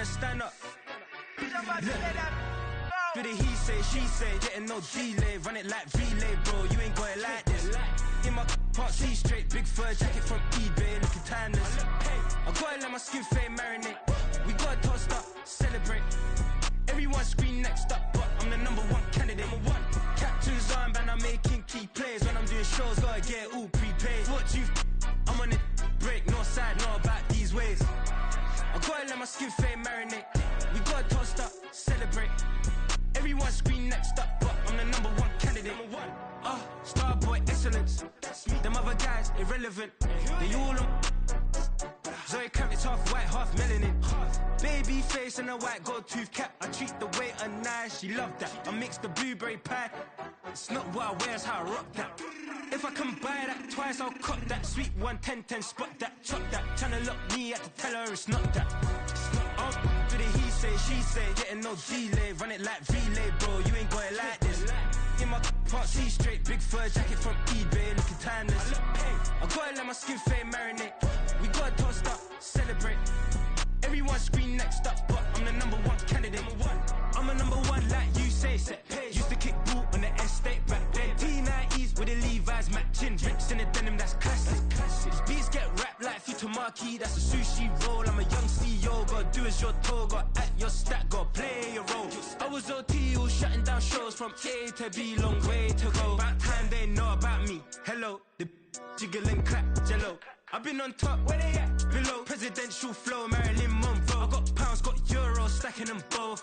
wanna stand up. Do the he say, she say, getting no delay, run it like relay, bro. You ain't got it like this. In my part, see straight, big fur jacket from eBay, looking timeless. I gotta let my skin fade marinate. We gotta toast up, celebrate. Everyone scream next up, but I'm the #1 candidate. Captain's armband, I'm making key plays. When I'm doing shows, gotta get all prepaid. What you I'm on it, break, no side, know about these ways. I gotta let my skin fade marinate. We gotta toast up, celebrate. Everyone scream next up, but I'm the #1 candidate. Starboy excellence. Them other guys irrelevant. They all on. Zoe Kravitz half white, half melanin. Baby face and a white gold tooth cap. I treat the waiter nice, she love that. I mix the blueberry pie. It's not what I wear, it's how I rock that. If I can buy that twice, I'll cut that. Sweet 110, spot that, chop that. Tryna lock me at the tell her it's not that. Do the he say, she say, getting no delay, run it like relay, bro. You ain't got it like this. In my part, see straight, big fur jacket from eBay, looking timeless. I gotta let my skin fade marinate. We gotta toast up, celebrate. Everyone scream next up, but I'm the #1 candidate. I'm a #1 like you say, set pace. Used to kick ball on the estate back then. T90s with the Levi's matching. Rips in the denim, that's classic. These beats get wrapped like Futamaki, that's a sushi roll. I'm a young CEO, gotta do as you're told. Gotta act your stat, gotta play your role. I was OT, all shutting down shows from A to B, long way to go. About time they know about me. Hello, the jiggle and clap, jello. I've been on top, where they at? Below. Presidential flow, Marilyn Monroe. I got pounds, got euros, stacking them both.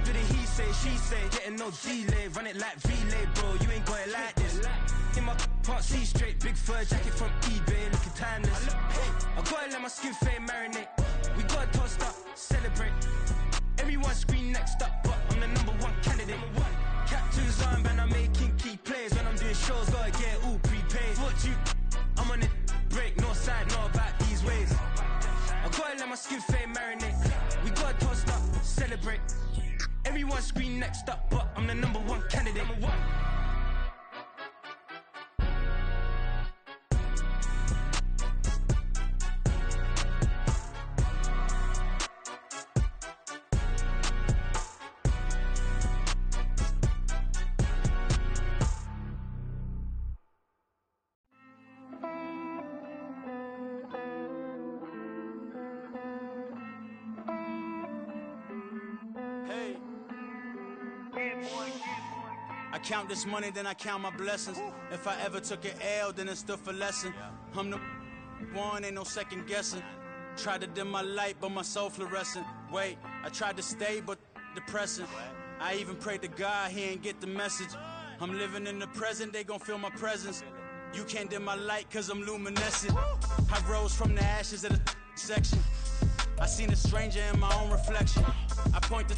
Do the he say, she say, getting no delay, run it like relay, bro. You ain't got it like this. In my part, see straight, big fur jacket from eBay, looking timeless. I gotta let my skin fade marinate. We gotta toast up, celebrate. Everyone scream next up, but I'm the #1 candidate. Captain's armband, I'm making key plays. When I'm doing shows, gotta get all prepaid. What you I'm on it, break, no side, know about these ways. I gotta let my skin fade marinate. We gotta toast up, celebrate. Everyone scream next up, but I'm the #1 candidate. I count this money, then I count my blessings. If I ever took an L, then it stood for lesson. I'm the one, ain't no second guessing. Tried to dim my light, but my soul fluorescent. Wait, I tried to stay, but depressing. I even prayed to God, he ain't get the message. I'm living in the present, they gon' feel my presence. You can't dim my light, cause I'm luminescent. I rose from the ashes of the section. I seen a stranger in my own reflection. I point the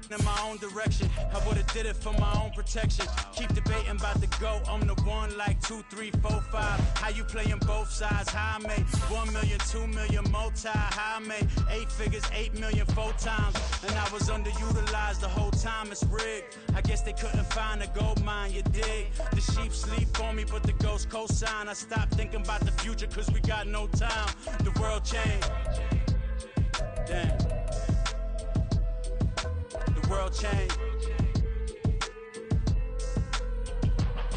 in my own direction. I would've did it for my own protection. Keep debating about the GOAT. I'm the one like 2, 3, 4, 5. How you playing both sides? How I made 1 million, 2 million multi. How I made 8 figures, 8 million 4 times. And I was underutilized the whole time. It's rigged. I guess they couldn't find a gold mine, you dig? The sheep sleep on me, but the ghost cosign. I stopped thinking about the future cause we got no time. The world changed. Damn. The world changed.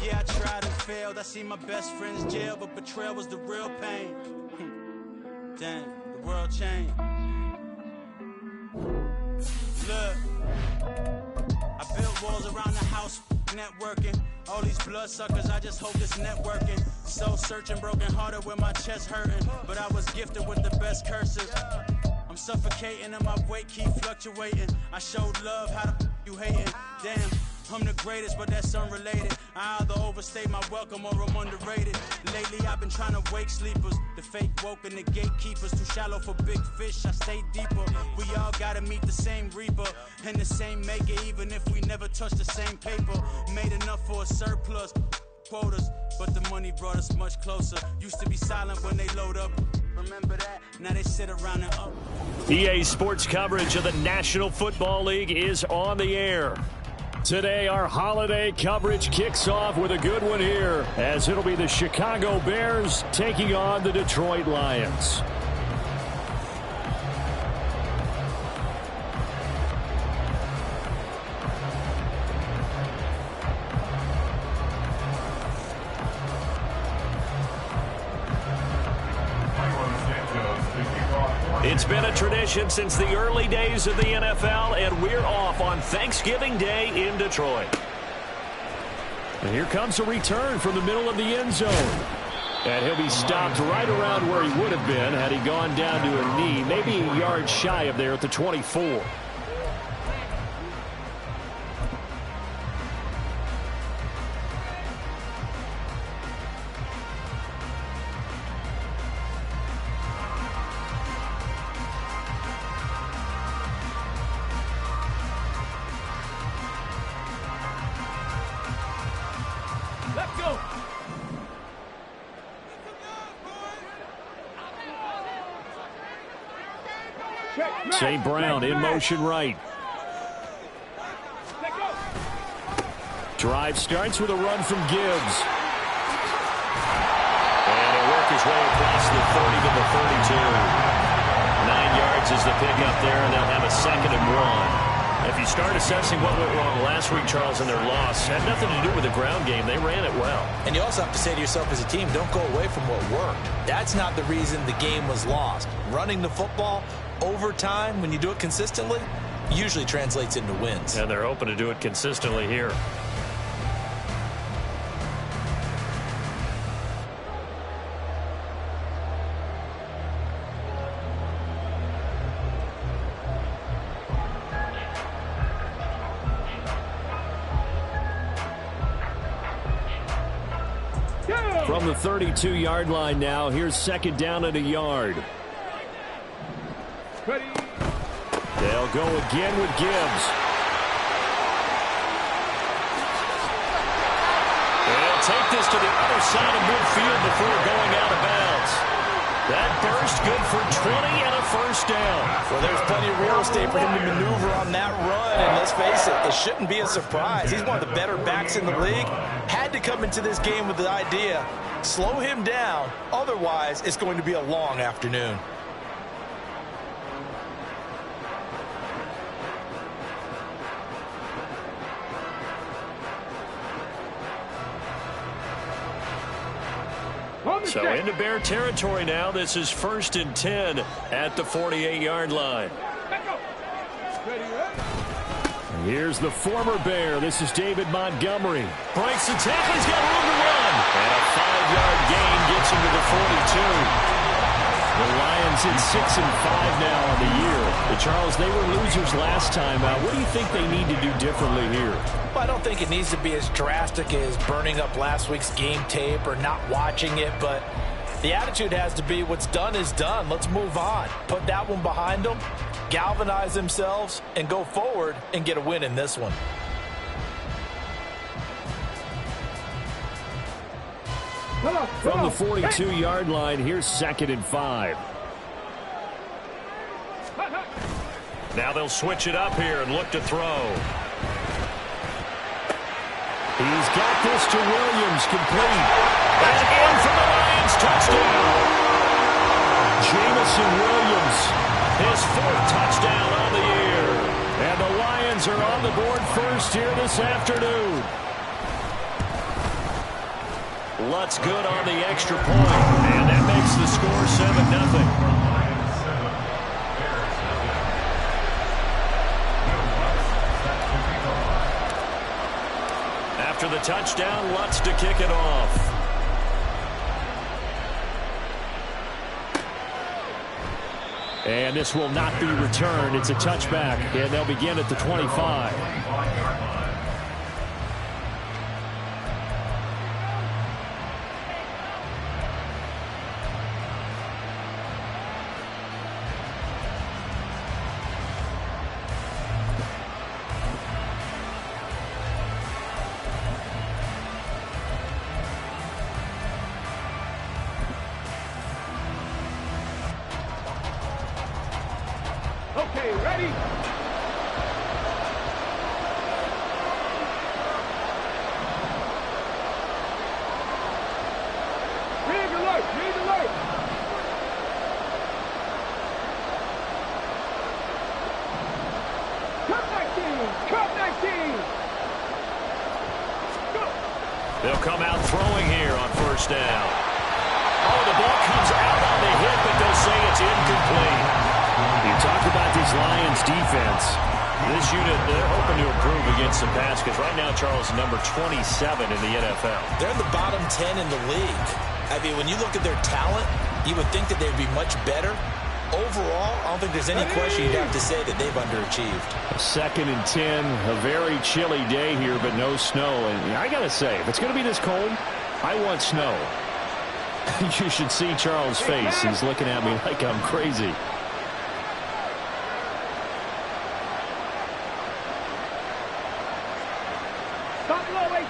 Yeah, I tried and failed. I see my best friends jail, but betrayal was the real pain. Damn, the world changed. Look, I built walls around the house, networking. All these bloodsuckers, I just hope it's networking. Soul searching, broken hearted with my chest hurting. But I was gifted with the best curses. I'm suffocating and my weight keep fluctuating. I showed love, how the you hating? Damn, I'm the greatest, but that's unrelated. I either overstay my welcome or I'm underrated. Lately I've been trying to wake sleepers. The fake woke and the gatekeepers. Too shallow for big fish, I stay deeper. We all gotta meet the same reaper and the same maker, even if we never touch the same paper. Made enough for a surplus quotas, but the money brought us much closer. Used to be silent when they load up. Remember that? Now they sit around and up. EA Sports coverage of the National Football League is on the air. Today, our holiday coverage kicks off with a good one here, as it'll be the Chicago Bears taking on the Detroit Lions. It's been a tradition since the early days of the NFL, and we're off on Thanksgiving Day in Detroit. And here comes a return from the middle of the end zone. And he'll be stopped right around where he would have been had he gone down to a knee, maybe a yard shy of there at the 24. St. Brown in motion right. Drive starts with a run from Gibbs. And he'll work his way across the 30 to the 32. 9 yards is the pickup there, and they'll have a 2nd and 1. If you start assessing what went wrong last week, Charles, in their loss, had nothing to do with the ground game. They ran it well. And you also have to say to yourself as a team, don't go away from what worked. That's not the reason the game was lost. Running the football over time, when you do it consistently, usually translates into wins. And they're hoping to do it consistently here. From the 32-yard line now, here's 2nd down and a yard. Ready. They'll go again with Gibbs. They'll take this to the other side of midfield before going out of bounds. That burst good for 20 and a 1st down. Well, there's plenty of real estate for him to maneuver on that run. And let's face it, it shouldn't be a surprise. He's one of the better backs in the league. Had to come into this game with the idea, slow him down. Otherwise, it's going to be a long afternoon. So into Bear territory now. This is 1st and 10 at the 48-yard line. Here's the former Bear. This is David Montgomery. Breaks the tackle. He's got room to run. And a 5-yard gain gets him to the 42. The Lions at 6 and 5 now on the year. Charles, they were losers last time out. What do you think they need to do differently here? Well, I don't think it needs to be as drastic as burning up last week's game tape or not watching it, but the attitude has to be what's done is done. Let's move on. Put that one behind them, galvanize themselves, and go forward and get a win in this one. From the 42-yard line, here's 2nd and 5. Now they'll switch it up here and look to throw. He's got this to Williams, complete. And in for the Lions, touchdown. Jamison Williams, his 4th touchdown on the year. And the Lions are on the board first here this afternoon. Lutz good on the extra point, and that makes the score 7-0. After the touchdown, Lutz to kick it off. And this will not be returned. It's a touchback, and they'll begin at the 25. Okay, ready? Rig alert, rig alert. Cut 19, cut 19. Go. They'll come out throwing here on 1st down. Oh, the ball comes out on the hit, but they'll say it's incomplete. You talk about this Lions defense. This unit, they're hoping to improve against the pass because right now, Charles, number 27 in the NFL. They're in the bottom 10 in the league. I mean, when you look at their talent, you would think that they'd be much better. Overall, I don't think there's any question you'd have to say that they've underachieved. 2nd and 10, a very chilly day here, but no snow. And I got to say, if it's going to be this cold, I want snow. You should see Charles' face. He's looking at me like I'm crazy. Buffalo 18.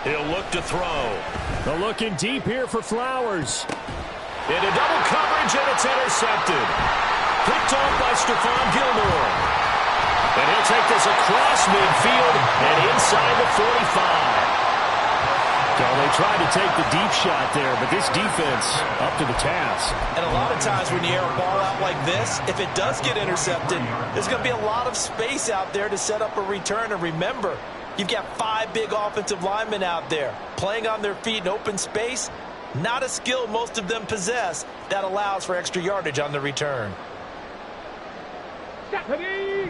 He'll look to throw. They're looking deep here for Flowers. Into double coverage, and it's intercepted. Picked off by Stephon Gilmore. And he'll take this across midfield and inside the 45. So they tried to take the deep shot there, but this defense up to the task. And a lot of times when you air a ball out like this, if it does get intercepted, there's going to be a lot of space out there to set up a return. And remember, you've got 5 big offensive linemen out there playing on their feet in open space. Not a skill most of them possess that allows for extra yardage on the return. Stephanie.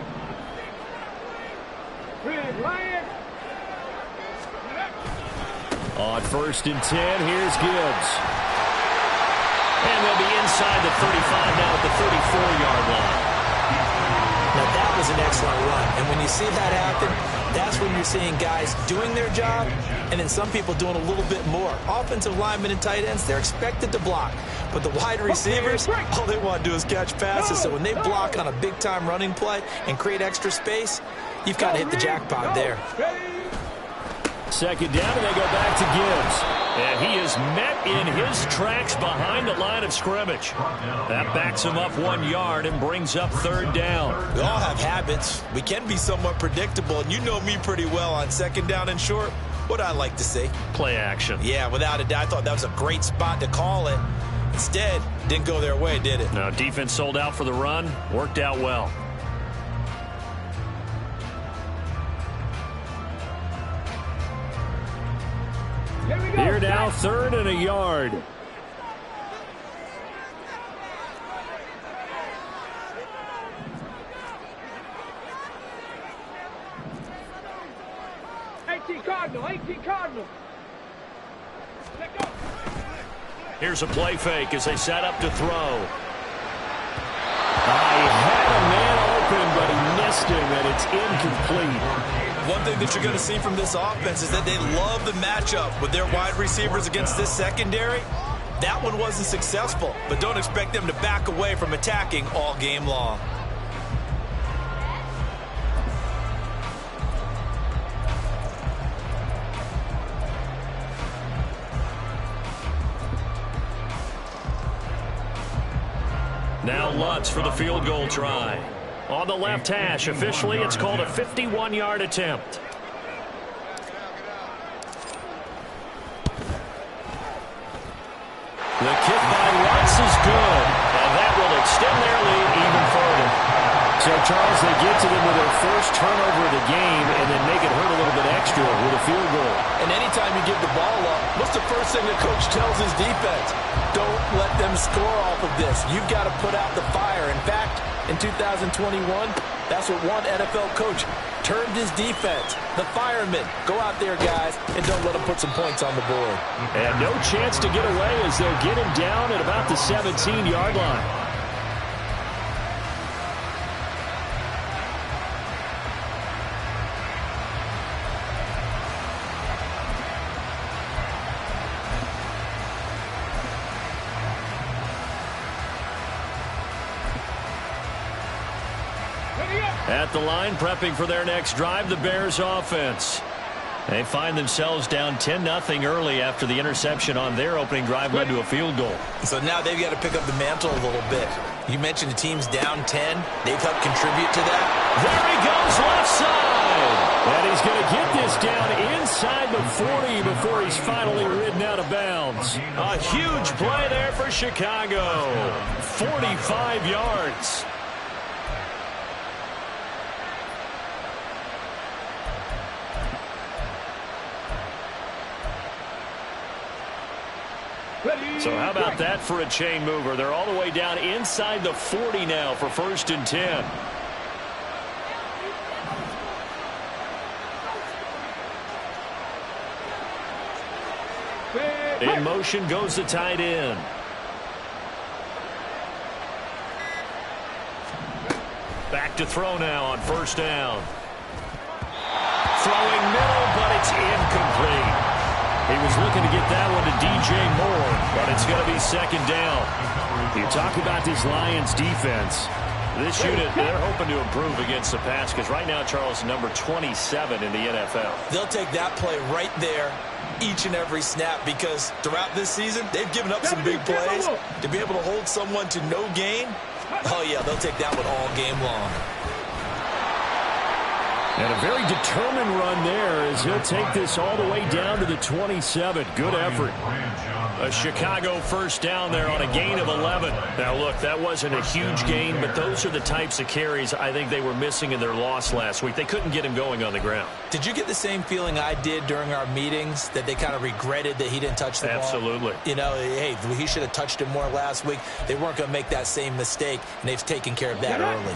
Big Lions. On 1st and 10, here's Gibbs. And they'll be inside the 35 now at the 34-yard line. Now that was an excellent run. And when you see that happen, that's when you're seeing guys doing their job and then some people doing a little bit more. Offensive linemen and tight ends, they're expected to block. But the wide receivers, all they want to do is catch passes. So when they block on a big-time running play and create extra space, you've got to hit the jackpot there. 2nd down, and they go back to Gibbs. And he is met in his tracks behind the line of scrimmage. That backs him up 1 yard and brings up 3rd down. We all have habits. We can be somewhat predictable, and you know me pretty well on 2nd down and short. What I like to see? Play action. Yeah, without a doubt. I thought that was a great spot to call it. Instead, didn't go their way, did it? No, defense sold out for the run. Worked out well. Here now, 3rd and a yard. Cardinal. Let go. Here's a play fake as they set up to throw. He had a man open, but he missed him, and it's incomplete. One thing that you're going to see from this offense is that they love the matchup with their wide receivers against this secondary. That one wasn't successful, but don't expect them to back away from attacking all game long. Now Lutz for the field goal try. On the left hash, officially it's called a 51-yard attempt. The kick by Lutz is good, and that will extend their lead even further. So, Charles, they get to them with their first turnover of the game and then make it hurt a little bit extra with a field goal. And anytime you give the ball up, what's the first thing the coach tells his defense? Don't let them score off of this. You've got to put out the fire. In fact, in 2021, that's what one NFL coach termed his defense. The firemen. Go out there, guys, and don't let them put some points on the board. And no chance to get away as they'll get him down at about the 17-yard line. At the line, prepping for their next drive, the Bears offense. They find themselves down 10-0 early after the interception on their opening drive led to a field goal. So now they've got to pick up the mantle a little bit. You mentioned the team's down 10. They've helped contribute to that. There he goes, left side. And he's going to get this down inside the 40 before he's finally ridden out of bounds. A huge play there for Chicago. 45 yards. So how about that for a chain mover? They're all the way down inside the 40 now for 1st and 10. In motion goes the tight end. Back to throw now on 1st down. Throwing middle, but it's incomplete. He was looking to get that one to DJ Moore, but it's going to be 2nd down. You talk about this Lions defense. This unit, they're hoping to improve against the pass because right now, Charles, number 27 in the NFL. They'll take that play right there each and every snap because throughout this season, they've given up some big plays. To be able to hold someone to no gain, oh, yeah, they'll take that one all game long. And a very determined run there as he'll take this all the way down to the 27. Good effort. A Chicago 1st down there on a gain of 11. Now, look, that wasn't a huge gain, but those are the types of carries I think they were missing in their loss last week. They couldn't get him going on the ground. Did you get the same feeling I did during our meetings, that they kind of regretted that he didn't touch the ball? Absolutely. You know, hey, he should have touched it more last week. They weren't going to make that same mistake, and they've taken care of that early.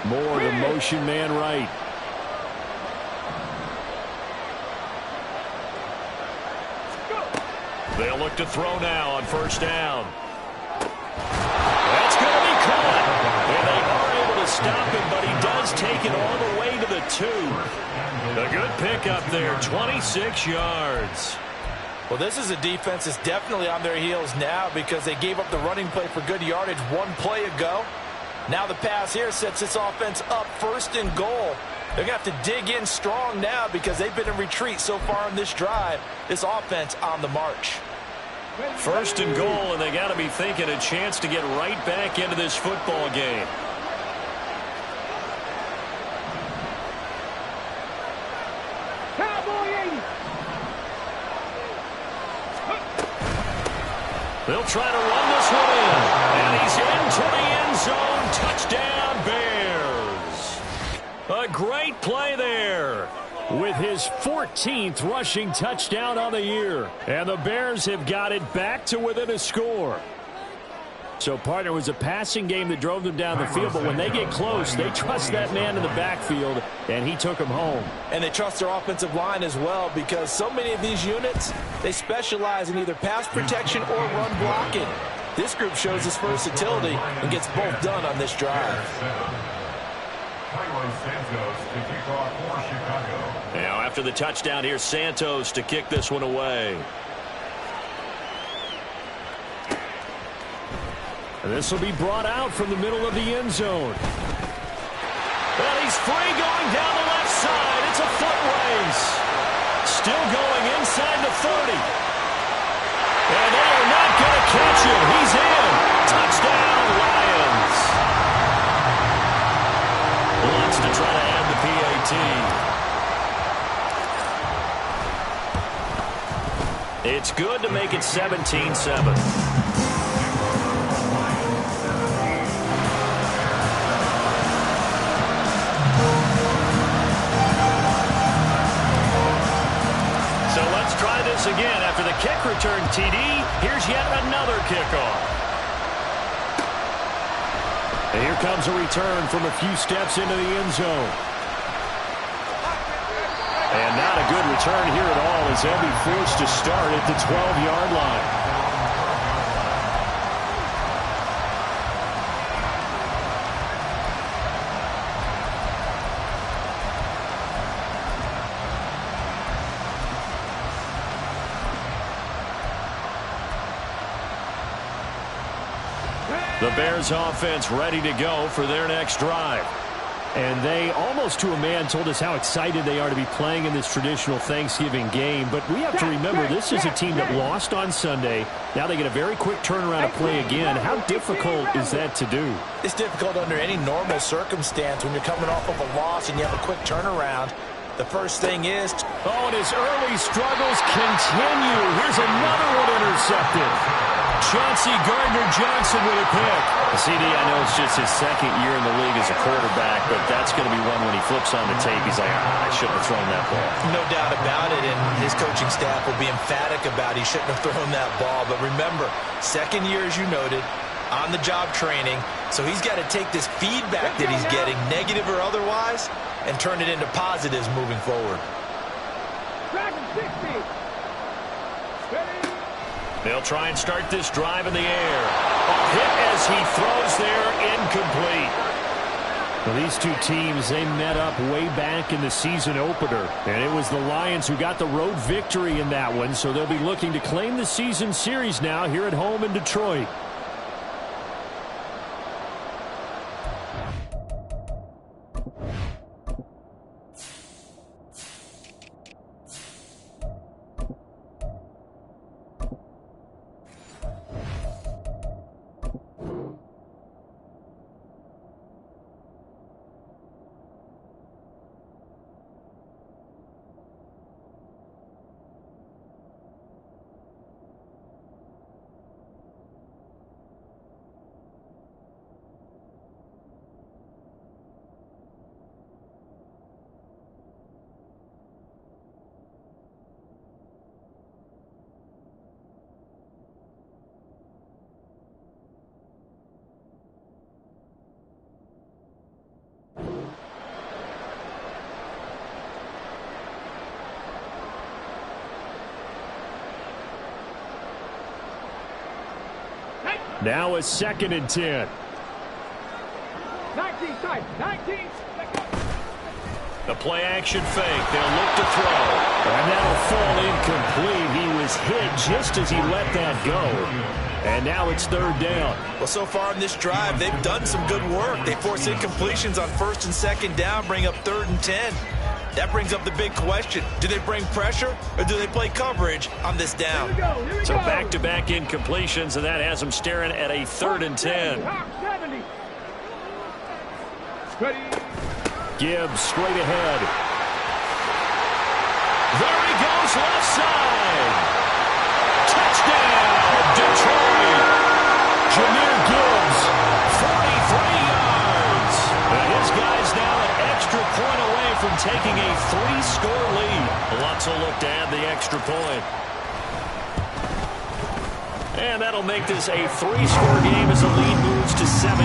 Moore, the motion man right. They'll look to throw now on 1st down. That's going to be caught. And they are able to stop him, but he does take it all the way to the 2. A good pickup there, 26 yards. Well, this is a defense that's definitely on their heels now because they gave up the running play for good yardage one play ago. Now the pass here sets this offense up 1st and goal. They're going to have to dig in strong now because they've been in retreat so far in this drive. This offense on the march. 1st and goal, and they got to be thinking a chance to get right back into this football game. They'll try to run this one in. And he's into the end zone. Touchdown, Bears. A great play there with his 14th rushing touchdown on the year. And the Bears have got it back to within a score. So, partner, it was a passing game that drove them down the field, but when they get close, they trust that man in the backfield, and he took them home. And they trust their offensive line as well because so many of these units, they specialize in either pass protection or run blocking. This group shows its versatility and gets both done on this drive. Now, after the touchdown, here's Santos to kick this one away. And this will be brought out from the middle of the end zone. Well, he's free going down the left side. It's a foot race. Still going inside the 30. And they are not going to catch him. He's in. Touchdown, Lions. Wants to try to add the PAT. It's good to make it 17-7. Again after the kick return, TD. Here's yet another kickoff. And here comes a return from a few steps into the end zone. And not a good return here at all as they'll be forced to start at the 12-yard line. The Bears offense ready to go for their next drive. And they, almost to a man, told us how excited they are to be playing in this traditional Thanksgiving game. But we have to remember, this is a team that lost on Sunday. Now they get a very quick turnaround to play again. How difficult is that to do? It's difficult under any normal circumstance when you're coming off of a loss and you have a quick turnaround. The first thing is... Oh, and his early struggles continue. Here's another one intercepted. Chauncey Gardner-Johnson with a pick. CD, I know it's just his second year in the league as a quarterback, but that's going to be one when he flips on the tape. He's like, I shouldn't have thrown that ball. No doubt about it, and his coaching staff will be emphatic about he shouldn't have thrown that ball. But remember, second year, as you noted, on-the-job training, so he's got to take this feedback that he's getting, negative or otherwise, and turn it into positives moving forward. Dragon 60. Ready? They'll try and start this drive in the air. A hit as he throws there, incomplete. Well, these two teams, they met up way back in the season opener. And it was the Lions who got the road victory in that one, so they'll be looking to claim the season series now here at home in Detroit. Now a 2nd and 10. 19 tight. 19. The play action fake. They'll look to throw. And that'll fall incomplete. He was hit just as he let that go. And now it's 3rd down. Well, so far in this drive, they've done some good work. They force incompletions on 1st and 2nd down, bring up 3rd and 10. That brings up the big question. Do they bring pressure or do they play coverage on this down? Here we go. So back-to-back incompletions, and that has them staring at a 3rd and 10. 70. Ready? Gibbs straight ahead. There he goes, left side. Touchdown, Detroit. Jahmyr Gibbs, 43 yards. And his guy's now an extra point away from taking a 3-score lead. Lutz will look to add the extra point. And that'll make this a 3-score game as the lead moves to 17.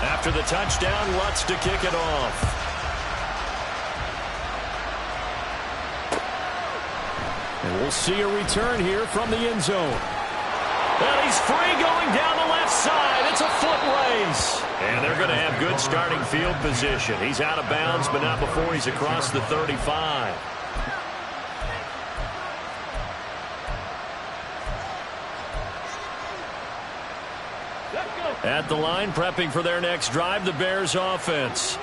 After the touchdown, Lutz to kick it off. and we'll see a return here from the end zone. Well, he's free going down the left side. It's a foot race. And they're going to have good starting field position. He's out of bounds, but not before he's across the 35. At the line, prepping for their next drive, the Bears offense.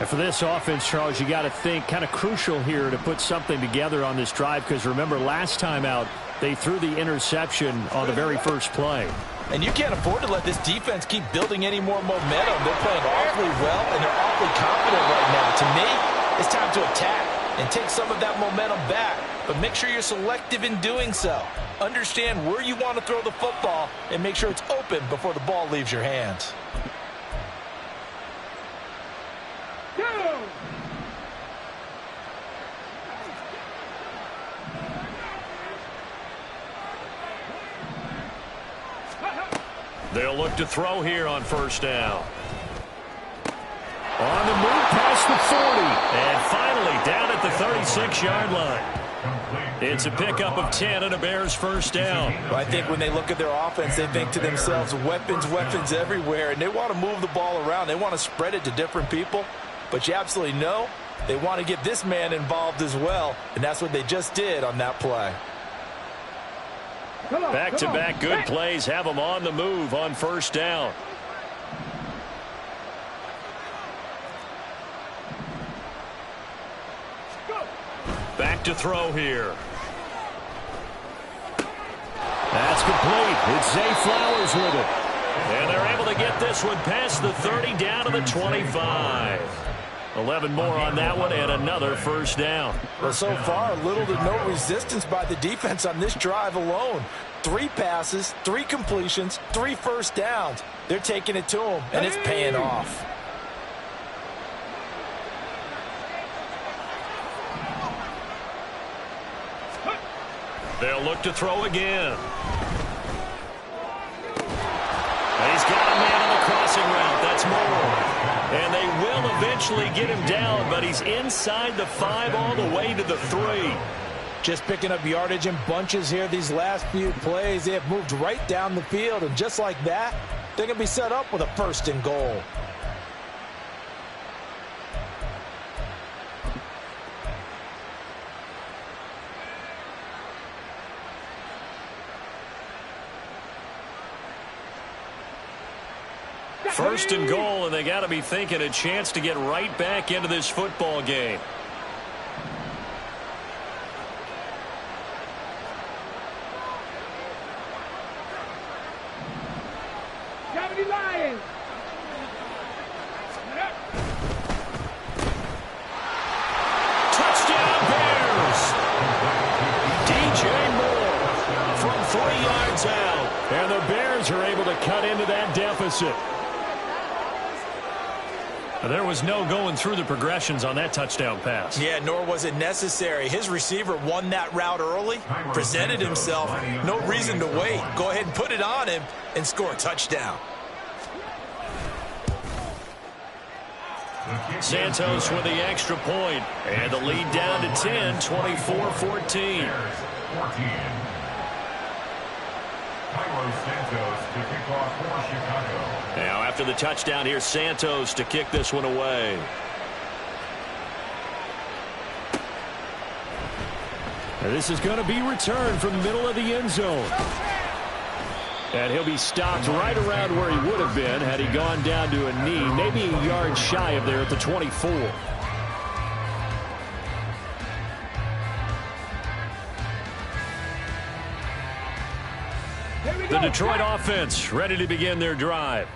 And for this offense, Charles, you got to think kind of crucial here to put something together on this drive, because remember last time out they threw the interception on the very first play. And you can't afford to let this defense keep building any more momentum. They're playing awfully well, and they're awfully confident right now. To me, it's time to attack and take some of that momentum back. But make sure you're selective in doing so. Understand where you want to throw the football and make sure it's open before the ball leaves your hands. They'll look to throw here on first down. On the move past the 40. And finally down at the 36-yard line. It's a pickup of 10 and a Bears first down. Well, I think when they look at their offense, they think to themselves, weapons, weapons everywhere, and they want to move the ball around. They want to spread it to different people. But you absolutely know they want to get this man involved as well, and that's what they just did on that play. Back-to-back good plays have them on the move on first down. Back to throw here. That's complete. It's Zay Flowers with it. And they're able to get this one past the 30 down to the 25. 11 more on that one and another first down. Well, so far, little to no resistance by the defense on this drive alone. 3 passes, 3 completions, 3 first downs. They're taking it to them, and it's paying off. They'll look to throw again. He's got a man on the crossing route. That's Moore. And they will eventually get him down, but he's inside the 5 all the way to the 3. Just picking up yardage in bunches here these last few plays. They have moved right down the field, and just like that, they're going to be set up with a 1st and goal. First and goal, and they got to be thinking a chance to get right back into this football game. Lions. Touchdown Bears. DJ Moore from 3 yards out. And the Bears are able to cut into that deficit. There was no going through the progressions on that touchdown pass. Yeah, nor was it necessary. His receiver won that route early, presented himself. No reason to wait. Go ahead and put it on him and score a touchdown. Santos with the extra point, and the lead down to 10, 24-14. Now after the touchdown, here's Santos to kick this one away. And this is going to be returned from the middle of the end zone. And he'll be stopped right around where he would have been had he gone down to a knee, maybe a yard shy of there at the 24. The Detroit offense ready to begin their drive.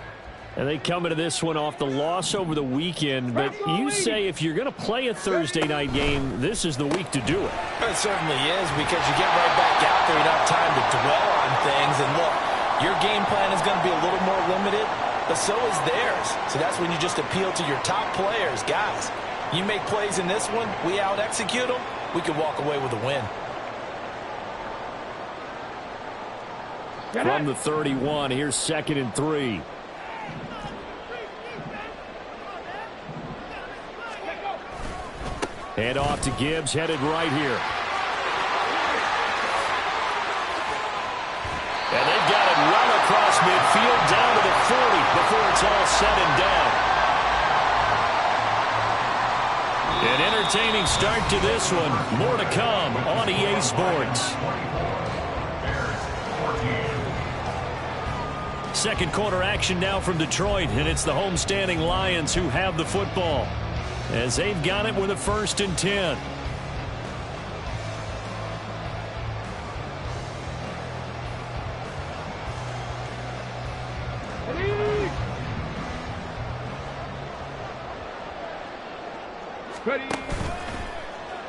And they come into this one off the loss over the weekend, but you say if you're going to play a Thursday night game, this is the week to do it. It certainly is, because you get right back out there, you don't have time to dwell on things. And look, your game plan is going to be a little more limited, but so is theirs. So that's when you just appeal to your top players. Guys, you make plays in this one, we out-execute them, we can walk away with a win. From the 31, here's 2nd and 3. Hand off to Gibbs, headed right here. And they've got it well across midfield down to the 40 before it's all said and done. An entertaining start to this one. More to come on EA Sports. Second quarter action now from Detroit, and it's the homestanding Lions who have the football as they've got it with a 1st and 10. Ready.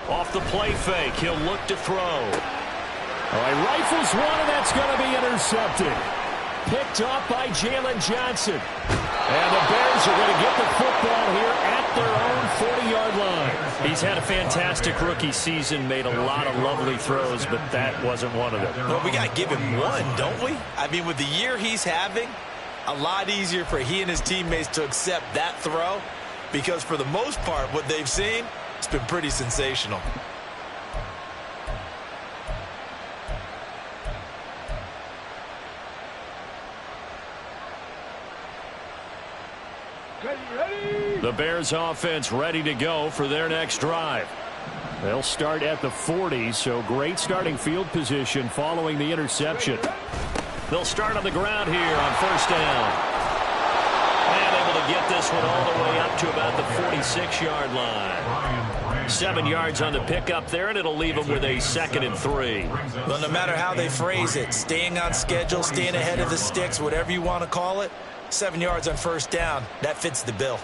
Off the play fake, he'll look to throw. All right, rifles one, and that's going to be intercepted. Picked off by Jalen Johnson. And the Bears are going to get the football here at their own 40-yard line. He's had a fantastic rookie season, made a lot of lovely throws, but that wasn't one of them. Well, we got to give him one, don't we? I mean, with the year he's having, a lot easier for he and his teammates to accept that throw, because for the most part, what they've seen, it's been pretty sensational. Ready. The Bears offense ready to go for their next drive. They'll start at the 40, so great starting field position following the interception. They'll start on the ground here on 1st down. And able to get this one all the way up to about the 46-yard line. 7 yards on the pickup there, and it'll leave them with a 2nd and 3. Well, no matter how they phrase it, staying on schedule, staying ahead of the sticks, whatever you want to call it, 7 yards on 1st down, that fits the bill.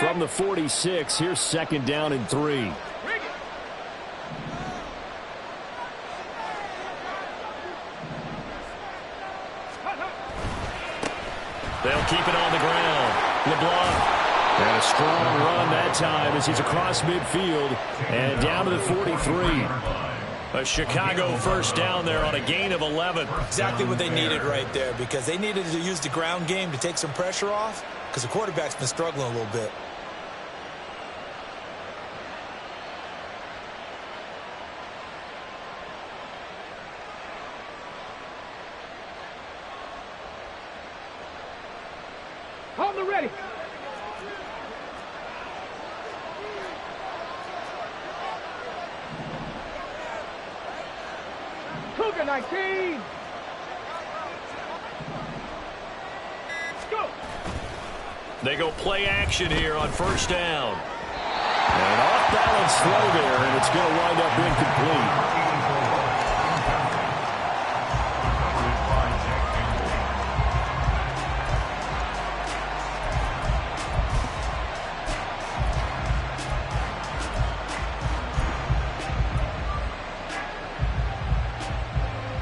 From the 46, here's 2nd down and 3. They'll keep it on the ground. LeBlanc. And a strong run that time as he's across midfield and down to the 43. A Chicago first down there on a gain of 11. Exactly what they needed right there, because they needed to use the ground game to take some pressure off, because the quarterback's been struggling a little bit. On the ready. Cougar 19. Go. They go play action here on first down. An off-balance throw there, and it's going to wind up incomplete.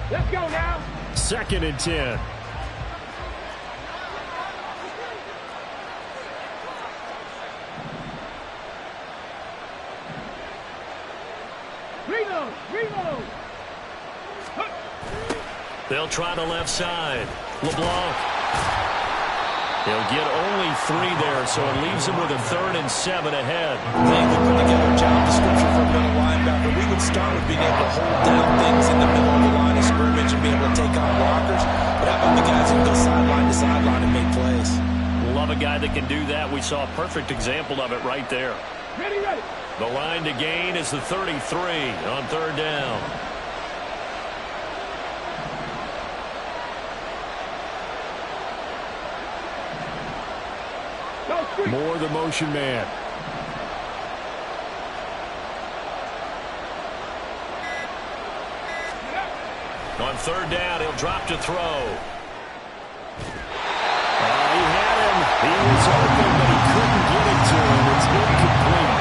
Let's go now. 2nd and 10. Reload. They'll try the left side. LeBlanc. He'll get only 3 there, so it leaves him with a 3rd and 7 ahead. They can put together a job description for a middle linebacker. We would start with being able to hold down things in the middle of the line of scrimmage and be able to take on blockers. But how about the guys who can go sideline to sideline and make plays? Love a guy that can do that. We saw a perfect example of it right there. Ready. The line to gain is the 33 on 3rd down. More the motion man. On 3rd down, he'll drop to throw. He had him. He was open, but he couldn't get it to him. It's incomplete.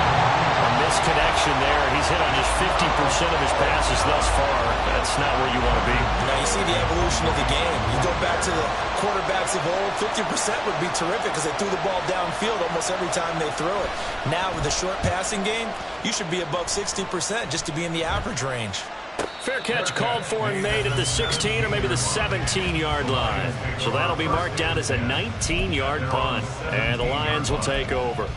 A misconnection there. He's hit on just 50% of his passes thus far. That's not where you want to be. Now you see the evolution of the game. You go back to the quarterbacks of old, 50% would be terrific because they threw the ball downfield almost every time they threw it. Now with the short passing game, you should be above 60% just to be in the average range. Fair catch called for and made at the 16 or maybe the 17-yard line. So that'll be marked down as a 19-yard punt. And the Lions will take over.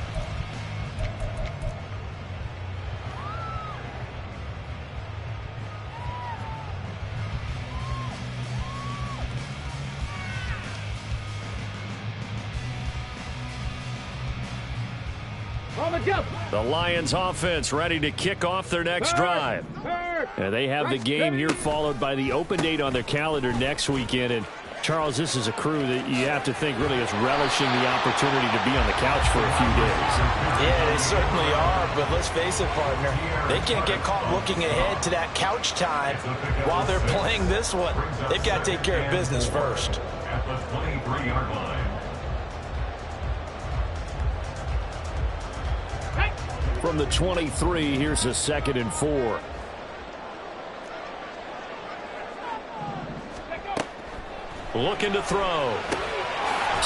The Lions offense ready to kick off their next drive. And they have the game here followed by the open date on their calendar next weekend. And Charles, this is a crew that you have to think really is relishing the opportunity to be on the couch for a few days. Yeah, they certainly are, but let's face it, partner. They can't get caught looking ahead to that couch time while they're playing this one. They've got to take care of business first. At the 23-yard line. From the 23, here's a 2nd and 4. Looking to throw.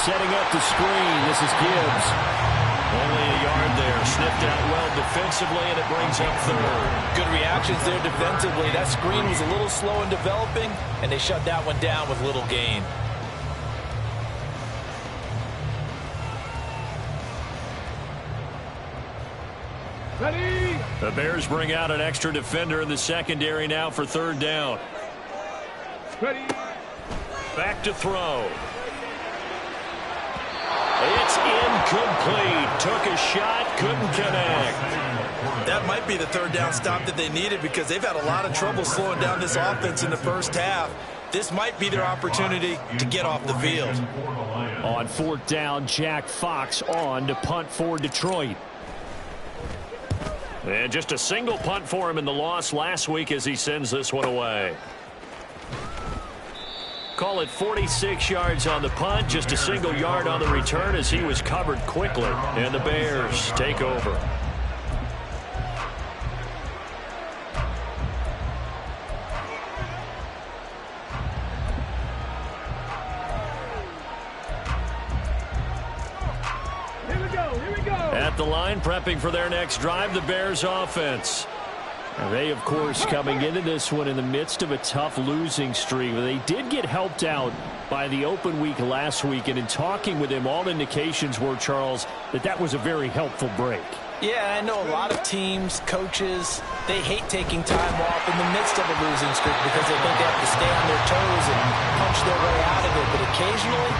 Setting up the screen. This is Gibbs. Only a yard there. Sniffed out well defensively, and it brings up 3rd. Good reactions there defensively. That screen was a little slow in developing, and they shut that one down with little gain. Ready. The Bears bring out an extra defender in the secondary now for 3rd down. Ready. Back to throw. It's incomplete. Took a shot, couldn't connect. That might be the 3rd down stop that they needed because they've had a lot of trouble slowing down this offense in the first half. This might be their opportunity to get off the field. On 4th down, Jack Fox on to punt for Detroit. And just a single punt for him in the loss last week as he sends this one away. Call it 46 yards on the punt, just a single yard on the return as he was covered quickly. And the Bears take over. At the line, prepping for their next drive, the Bears offense. They, of course, coming into this one in the midst of a tough losing streak. They did get helped out by the open week last week, and in talking with him, all indications were, Charles, that was a very helpful break. Yeah, I know a lot of teams, coaches, they hate taking time off in the midst of a losing streak because they think they have to stay on their toes and punch their way out of it. But occasionally,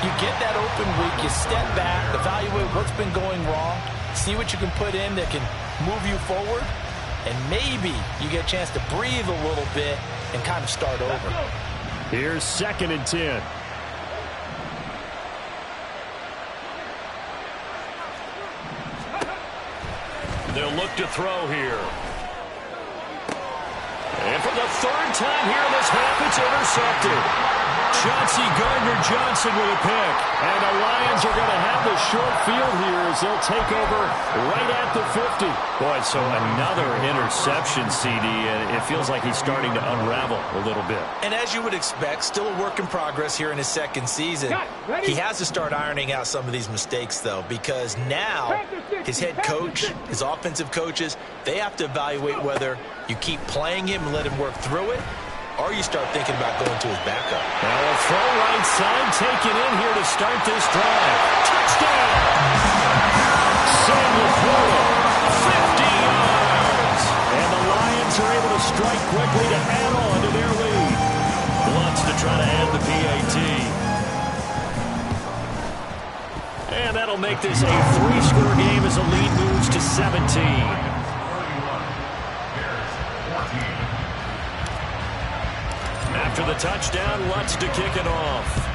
you get that open week, you step back, evaluate what's been going wrong, see what you can put in that can move you forward, and maybe you get a chance to breathe a little bit and kind of start over. Here's 2nd and 10. They'll look to throw here. And for the 3rd time here in this half, it's intercepted. Chauncey Gardner-Johnson with a pick. And the Lions are going to have the short field here as they'll take over right at the 50. Boy, so another interception, CD, and it feels like he's starting to unravel a little bit. And as you would expect, still a work in progress here in his 2nd season. He has to start ironing out some of these mistakes, though, because now his head coach, his offensive coaches, they have to evaluate whether you keep playing him and let him work through it, or you start thinking about going to his backup. Now a throw right side taken in here to start this drive. Touchdown! Sam LaFleur, 50 yards. And the Lions are able to strike quickly to add on to their lead. Wants to try to add the PAT. And that'll make this a 3-score game as the lead moves to 17. After the touchdown, Lutz to kick it off.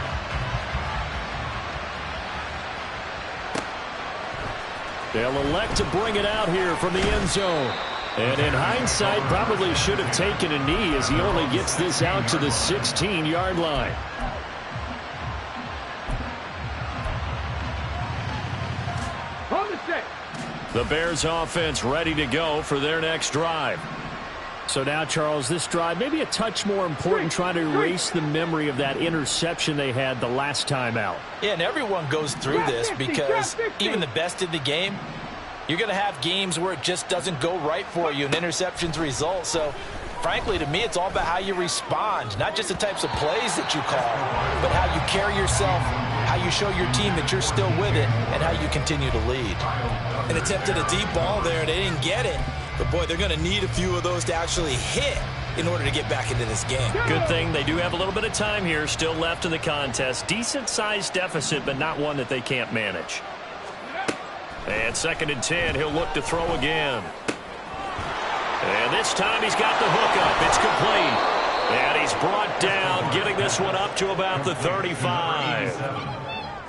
They'll elect to bring it out here from the end zone. And in hindsight, probably should have taken a knee as he only gets this out to the 16-yard line. The Bears offense ready to go for their next drive. So now, Charles, this drive maybe a touch more important, trying to erase the memory of that interception they had the last time out. Yeah, and everyone goes through this because even the best in the game, you're going to have games where it just doesn't go right for you and interceptions result. So, frankly, to me, it's all about how you respond, not just the types of plays that you call, but how you carry yourself, how you show your team that you're still with it, and how you continue to lead. And attempted a deep ball there, they didn't get it. But, boy, they're going to need a few of those to actually hit in order to get back into this game. Good thing they do have a little bit of time here still left in the contest. Decent-sized deficit, but not one that they can't manage. And 2nd and 10, he'll look to throw again. And this time he's got the hook up. It's complete. And he's brought down, getting this one up to about the 35.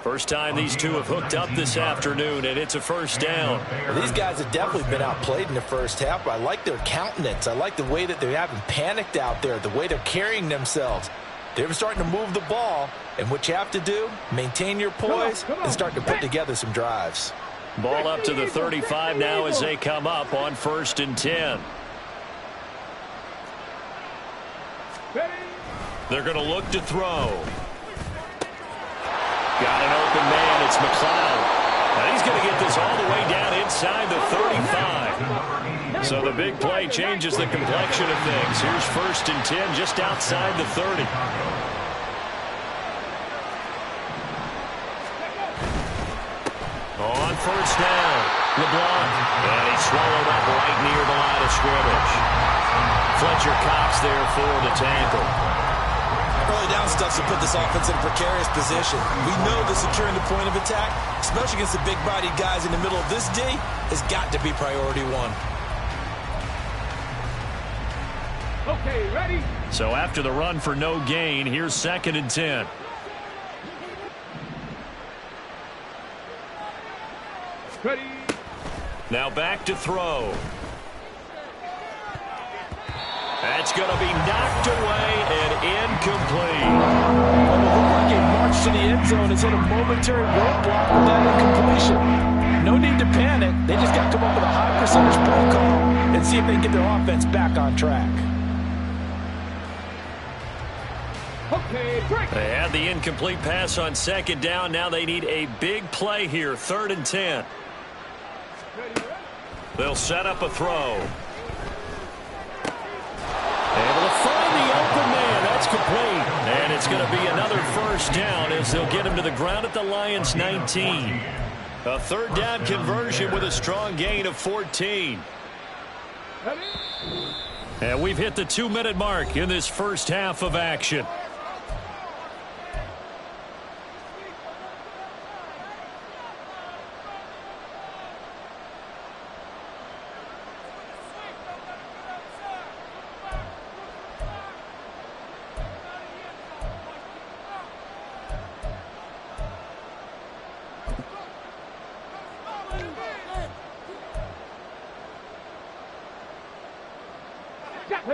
First time these two have hooked up this afternoon, and it's a first down. Well, these guys have definitely been outplayed in the first half, but I like their countenance. I like the way that they haven't panicked out there, the way they're carrying themselves. They're starting to move the ball, and what you have to do, maintain your poise and start to put together some drives. Ball up to the 35 now as they come up on 1st and 10. They're going to look to throw. Got an open man. It's McLeod. And he's going to get this all the way down inside the 35. So the big play changes the complexion of things. Here's 1st and 10 just outside the 30. On 1st down, LeBlanc. And he's swallowed up right near the line of scrimmage. Fletcher Cox there for the tackle. Early down stuff to put this offense in a precarious position. We know that securing the point of attack, especially against the big-bodied guys in the middle of this D, has got to be priority one. Okay, ready? So after the run for no gain, here's 2nd and 10. Ready? Now back to throw. That's going to be knocked away and incomplete. Well, it looked like a march to the end zone has hit a momentary roadblock with that incompletion. No need to panic. They just got to come up with a high percentage play call and see if they can get their offense back on track. Okay, break. They had the incomplete pass on second down. Now they need a big play here, 3rd and 10. They'll set up a throw. Able to find the open man. That's complete. And it's going to be another first down as they'll get him to the ground at the Lions' 19. A 3rd down conversion with a strong gain of 14. And we've hit the 2-minute mark in this first half of action.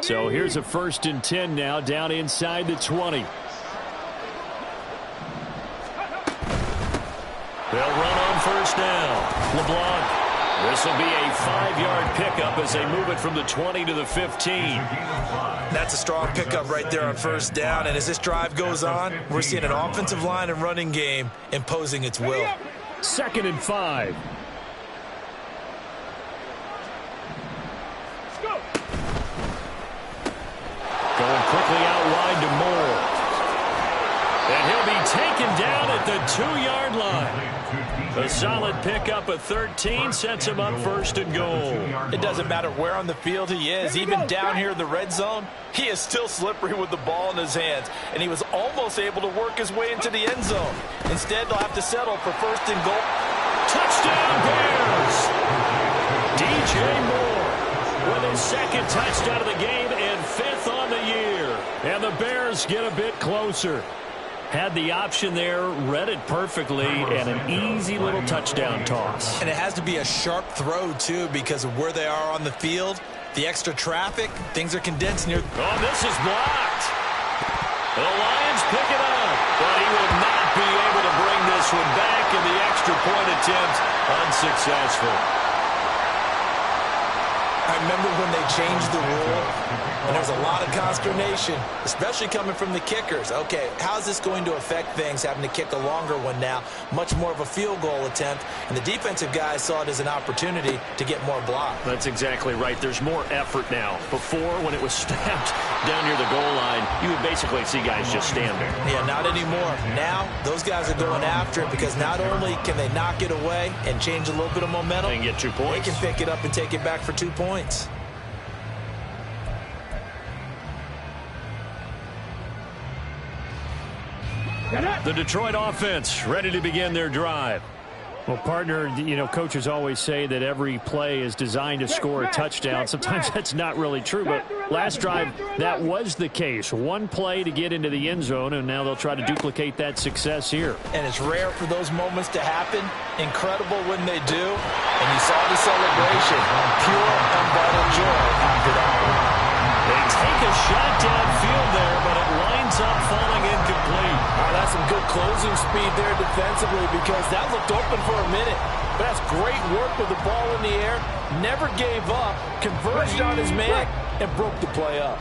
So here's a 1st and 10 now, down inside the 20. They'll run on first down. LeBlanc. This will be a 5-yard pickup as they move it from the 20 to the 15. That's a strong pickup right there on first down. And as this drive goes on, we're seeing an offensive line and running game imposing its will. 2nd and 5. Going quickly out wide to Moore. And he'll be taken down at the 2-yard line. A solid pickup of 13 sets him up 1st and goal. It doesn't matter where on the field he is. Even down here in the red zone, he is still slippery with the ball in his hands. And he was almost able to work his way into the end zone. Instead, they'll have to settle for 1st and goal. Touchdown Bears! DJ Moore with his 2nd touchdown of the game and 5th on the year. And the Bears get a bit closer. Had the option there, read it perfectly, and an easy little touchdown toss. And it has to be a sharp throw, too, because of where they are on the field. The extra traffic, things are condensed near. Oh, this is blocked. The Lions pick it up, but he will not be able to bring this one back, and the extra point attempt unsuccessful. I remember when they changed the rule, and there was a lot of consternation, especially coming from the kickers. Okay, how's this going to affect things, having to kick a longer one now, much more of a field goal attempt, and the defensive guys saw it as an opportunity to get more block. That's exactly right. There's more effort now. Before, when it was snapped down near the goal line, you would basically see guys just stand there. Yeah, not anymore. Now, those guys are going after it because not only can they knock it away and change a little bit of momentum, they can get 2 points. They can pick it up and take it back for 2 points. The Detroit offense ready to begin their drive. Well, partner, you know, coaches always say that every play is designed to score a touchdown. Sometimes that's not really true, but last drive, that was the case. One play to get into the end zone, and now they'll try to duplicate that success here. And it's rare for those moments to happen. Incredible when they do. And you saw the celebration. Pure, unbridled joy after that one. They take a shot downfield there, but it lines up falling incomplete. That's some good closing speed there defensively because that looked open for a minute. But that's great work with the ball in the air. Never gave up, converged on his man, and broke the play up.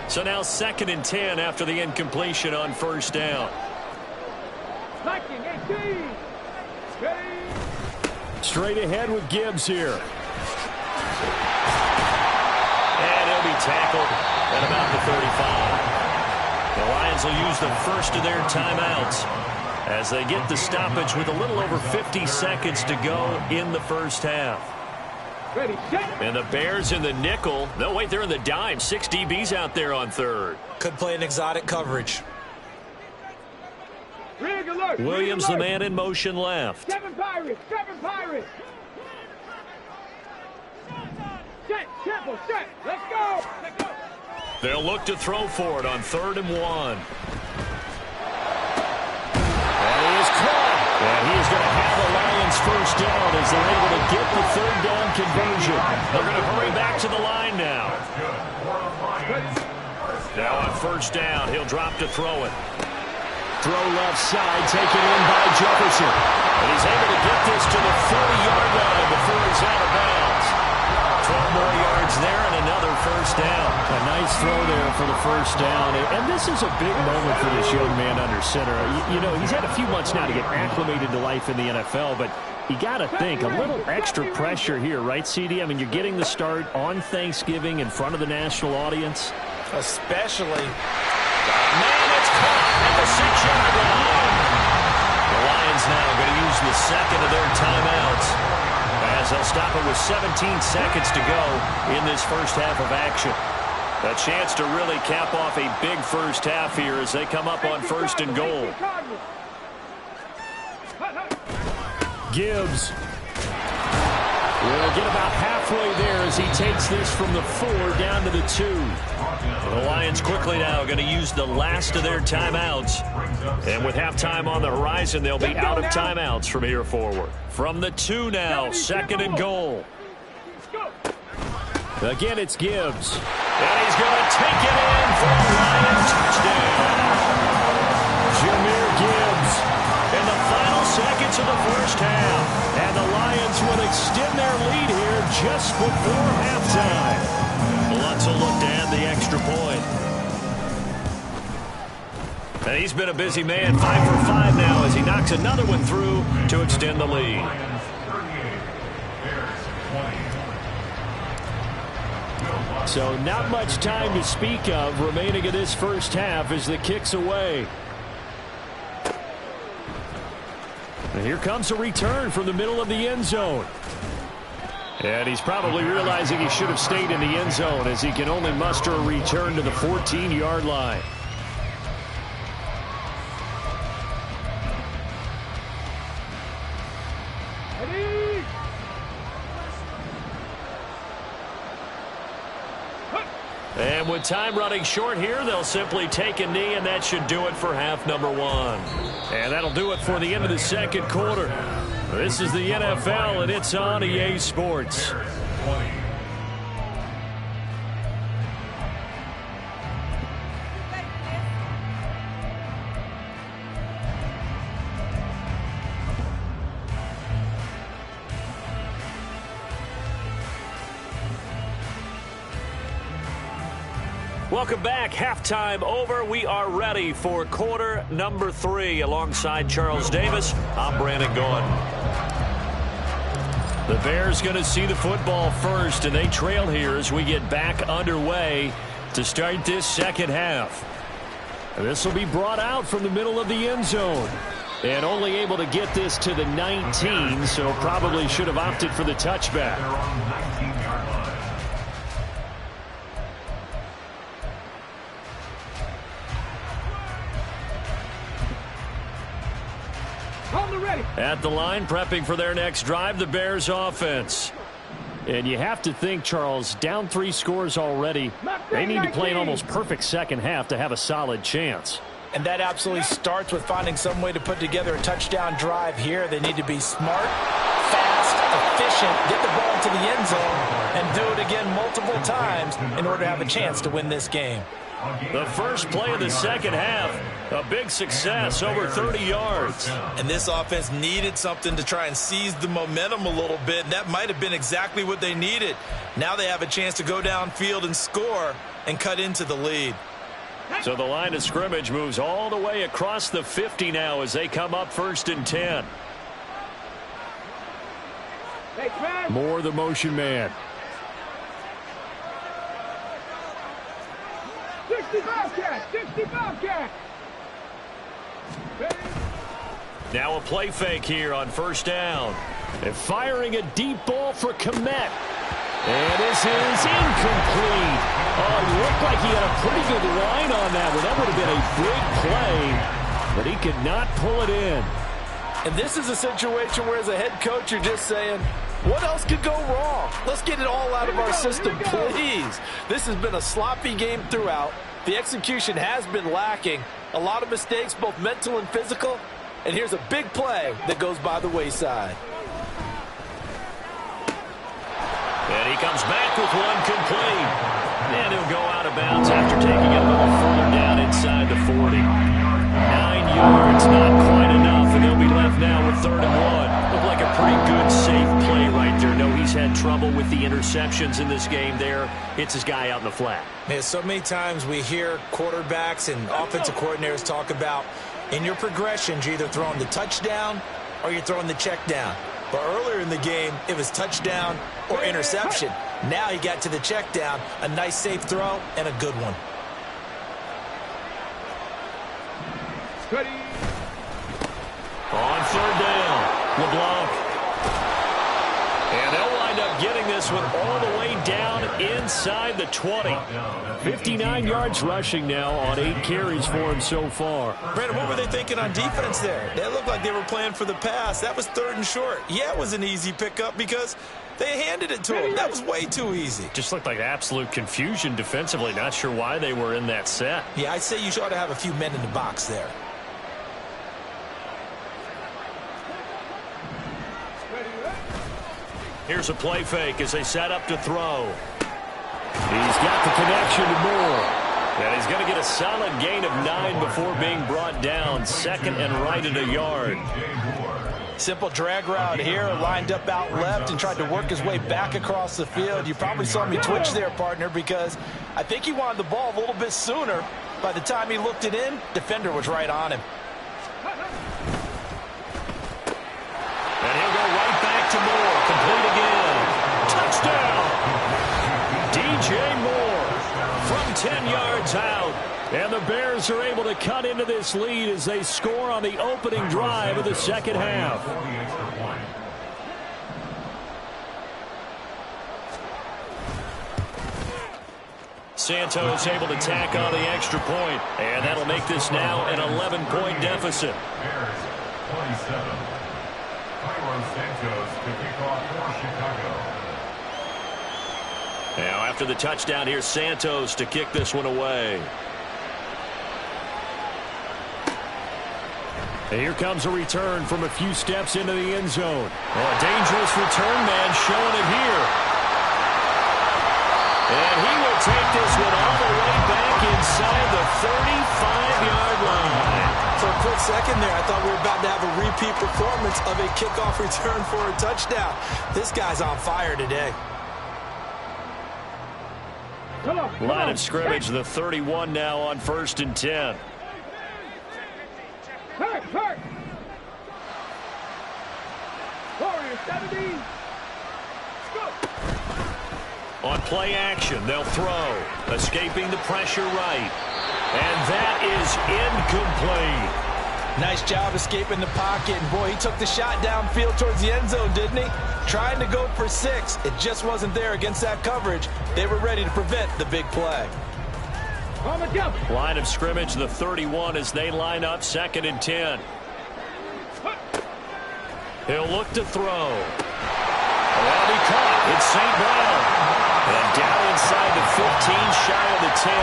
So now 2nd and 10 after the incompletion on first down. Straight ahead with Gibbs here. And he'll be tackled at about the 35. The Lions will use the first of their timeouts as they get the stoppage with a little over 50 seconds to go in the first half. Ready, set. And the Bears in the nickel. No, wait, they're in the dime. 6 DBs out there on 3rd. Could play an exotic coverage. Rig alert. Williams, the man in motion left. 7 Pirates. 7 Pirates. Set. Temple. Set. Let's go. Let's go. They'll look to throw for it on 3rd and 1. And he is caught. And he is going to have the Lions first down as they're able to get the 3rd down conversion. They're going to hurry back to the line now. Now on first down, he'll drop to throw it. Throw left side, taken in by Jefferson. And he's able to get this to the 40-yard line before he's out of bounds. 12 more yards there and another first down. A nice throw there for the first down. And this is a big moment for this young man under center. You know, he's had a few months now to get acclimated to life in the NFL, but you got to think, a little extra pressure here, right, CD? I mean, you're getting the start on Thanksgiving in front of the national audience. Especially. Man, it's caught at the 6-yard line. The Lions now going to use the second of their timeouts as they'll stop it with 17 seconds to go in this first half of action. A chance to really cap off a big first half here as they come up on first and goal. Gibbs will get about halfway there as he takes this from the 4 down to the 2. The Lions quickly now going to use the last of their timeouts. And with halftime on the horizon, they'll be out of timeouts from here forward. From the 2 now, second and goal. Again, it's Gibbs. And he's going to take it in for a Lions touchdown. Jahmyr Gibbs. In the final seconds of the first half. And the Lions will extend their lead here just before halftime. Lutz will look to add the extra point. And he's been a busy man, 5 for 5 now as he knocks another one through to extend the lead. So not much time to speak of remaining in this first half as the kick's away. And here comes a return from the middle of the end zone. And he's probably realizing he should have stayed in the end zone as he can only muster a return to the 14-yard line. And with time running short here, they'll simply take a knee, and that should do it for half number 1. And that'll do it for the end of the second quarter. This is the NFL, and it's on EA Sports. Welcome back. Halftime over. We are ready for quarter number 3. Alongside Charles Davis, I'm Brandon Gaudin. The Bears going to see the football first, and they trail here as we get back underway to start this second half. This will be brought out from the middle of the end zone. And only able to get this to the 19, so probably should have opted for the touchback. At the line, prepping for their next drive, the Bears offense. And you have to think, Charles, down 3 scores already. They need to play an almost perfect second half to have a solid chance. And that absolutely starts with finding some way to put together a touchdown drive here. They need to be smart, fast, efficient, get the ball into the end zone, and do it again multiple times in order to have a chance to win this game. The first play of the second half, a big success, over 30 yards. And this offense needed something to try and seize the momentum a little bit, and that might have been exactly what they needed. Now they have a chance to go downfield and score and cut into the lead. So the line of scrimmage moves all the way across the 50 now as they come up first and 10. More the motion man. 65 cat, 65 cat. Now a play fake here on first down. And firing a deep ball for Kmet. And this is incomplete. Oh, it looked like he had a pretty good line on that one. That would have been a big play, but he could not pull it in. And this is a situation where as a head coach, you're just saying, what else could go wrong? Let's get it all out of our system, please. This has been a sloppy game throughout. The execution has been lacking. A lot of mistakes, both mental and physical. And here's a big play that goes by the wayside. And he comes back with one complete. And he'll go out of of bounds after taking it a little further down inside the 40. 9 yards, not quite enough, and they'll be left now with 3rd and 1. Looked like a pretty good, safe play right there. No, he's had trouble with the interceptions in this game there. Hits his guy out in the flat. Yeah, so many times we hear quarterbacks and offensive coordinators talk about in your progressions, you're either throwing the touchdown or you're throwing the check down. But earlier in the game, it was touchdown or interception. Now he got to the check down, a nice safe throw, and a good one. Ready. On 3rd down, LeBlanc. And they'll wind up getting this one all the way down inside the 20. 59 yards rushing now on 8 carries for him so far. Brandon, what were they thinking on defense there? They looked like they were playing for the pass. That was 3rd and short. Yeah, it was an easy pickup because they handed it to him. That was way too easy. Just looked like absolute confusion defensively. Not sure why they were in that set. Yeah, I'd say you ought to have a few men in the box there. Here's a play fake as they set up to throw. He's got the connection to Moore. And he's going to get a solid gain of 9 before being brought down. 2nd and right at a yard. Simple drag route here, lined up out left and tried to work his way back across the field. You probably saw me twitch there, partner, because I think he wanted the ball a little bit sooner. By the time he looked it in, defender was right on him. And he'll go right back to Moore. Complete again. Touchdown! DJ Moore from 10 yards out. And the Bears are able to cut into this lead as they score on the opening drive of the second half. Santos able to tack on the extra point, and that'll make this now an 11-point deficit. Bears 27. Santos to kick off for Chicago. Now after the touchdown, here's Santos to kick this one away. And here comes a return from a few steps into the end zone. Oh, a dangerous return man showing it here. And he will take this one all the way back inside the 35-yard line. For a quick second there, I thought we were about to have a repeat performance of a kickoff return for a touchdown. This guy's on fire today. Line of scrimmage, the 31 now on 1st and 10. Hurt. Warrior 70. Go. On play action, they'll throw. Escaping the pressure right. And that is incomplete. Nice job escaping the pocket. And boy, he took the shot downfield towards the end zone, didn't he? Trying to go for 6. It just wasn't there against that coverage. They were ready to prevent the big play. Line of scrimmage, the 31 as they line up 2nd and 10. He'll look to throw. That'll be caught. It's St. Brown. And down inside the 15, shy of the 10.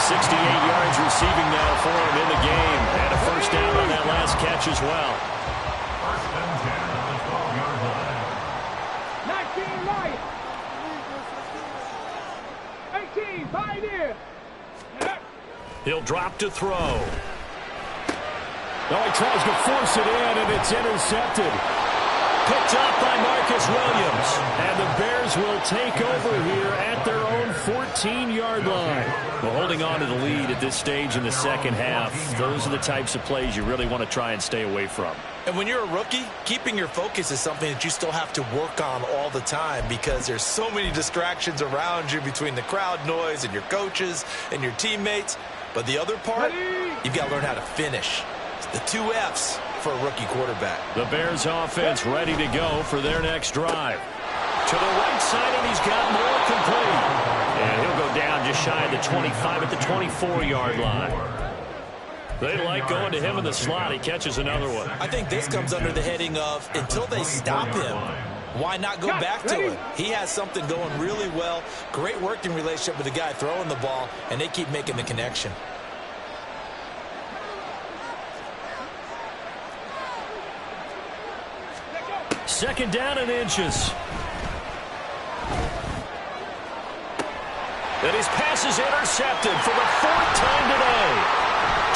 68 yards receiving now for him in the game. And a first down on that last catch as well. First and 10 on the 12-yard line. 19 right. 18 Pioneer. He'll drop to throw. Oh, he tries to force it in, and it's intercepted. Picked up by Marcus Williams. And the Bears will take over here at their own 14-yard line. Well, holding on to the lead at this stage in the second half, those are the types of plays you really want to try and stay away from. And when you're a rookie, keeping your focus is something that you still have to work on all the time because there's so many distractions around you between the crowd noise and your coaches and your teammates. But the other part, you've got to learn how to finish. It's the 2 F's for a rookie quarterback. The Bears offense ready to go for their next drive. To the right side, and he's got more complete. And he'll go down just shy of the 25 at the 24-yard line. They like going to him in the slot. He catches another one. I think this comes under the heading of until they stop him, why not go back to it? He has something going really well. Great working relationship with the guy throwing the ball, and they keep making the connection. And his pass is intercepted for the 4th time today.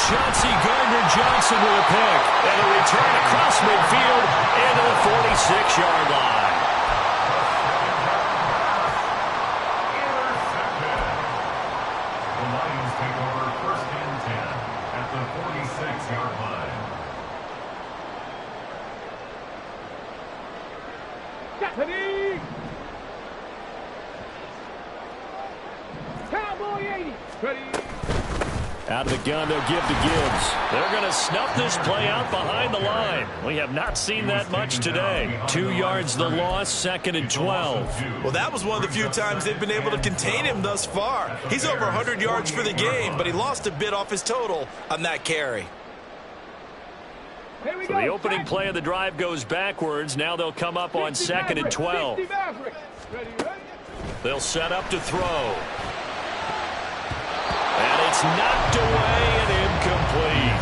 Chauncey Gardner-Johnson with a pick. And a return across midfield into the 46-yard line. The Lions take over 1st and 10 at the 46-yard line. Ready? Cowboy 80. Ready? Out of the gun, they'll give to Gibbs. They're going to snuff this play out behind the line. We have not seen that much today. 2 yards the loss, 2nd and 12. Well, that was one of the few times they've been able to contain him thus far. He's over 100 yards for the game, but he lost a bit off his total on that carry. So the opening play of the drive goes backwards. Now they'll come up on 2nd and 12. They'll set up to throw. And it's knocked away and incomplete.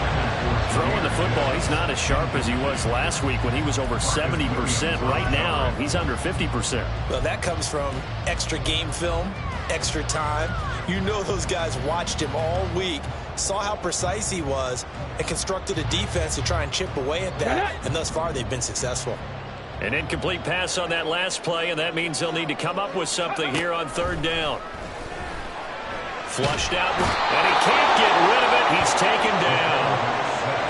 Throwing the football, he's not as sharp as he was last week when he was over 70%. Right now, he's under 50%. Well, that comes from extra game film, extra time. You know those guys watched him all week, saw how precise he was, and constructed a defense to try and chip away at that. And thus far, they've been successful. An incomplete pass on that last play, and that means they'll need to come up with something here on 3rd down. Flushed out, and he can't get rid of it. He's taken down.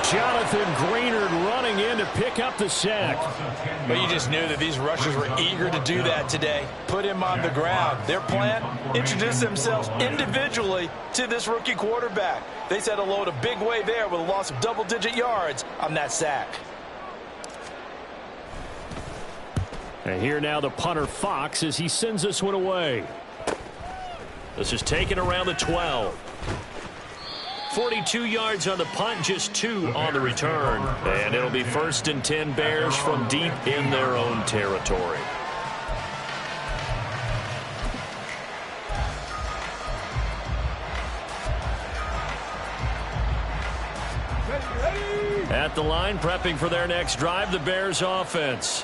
Jonathan Greenard running in to pick up the sack. But you just knew that these rushers were eager to do that today. Put him on the ground. Their plan, introduce themselves individually to this rookie quarterback. They said hello to Big Way there with a loss of double-digit yards on that sack. And here now the punter Fox as he sends this one away. This is taken around the 12. 42 yards on the punt, just 2 on the return. And it'll be 1st and 10 Bears from deep in their own territory. At the line, prepping for their next drive, the Bears offense.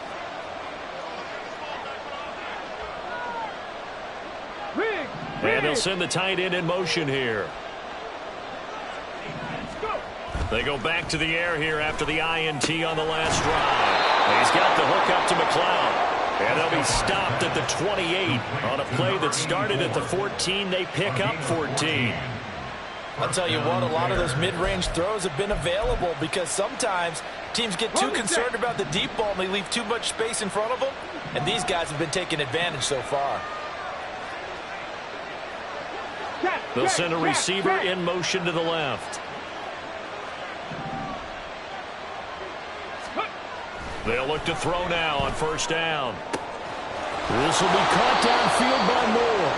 And they'll send the tight end in motion here. They go back to the air here after the INT on the last drive. He's got the hook up to McLeod. And they'll be stopped at the 28 on a play that started at the 14. They pick up 14. I'll tell you what, a lot of those mid-range throws have been available because sometimes teams get too concerned about the deep ball and they leave too much space in front of them. And these guys have been taking advantage so far. They'll send a receiver in motion to the left. They'll look to throw now on 1st down. This will be caught downfield by Moore.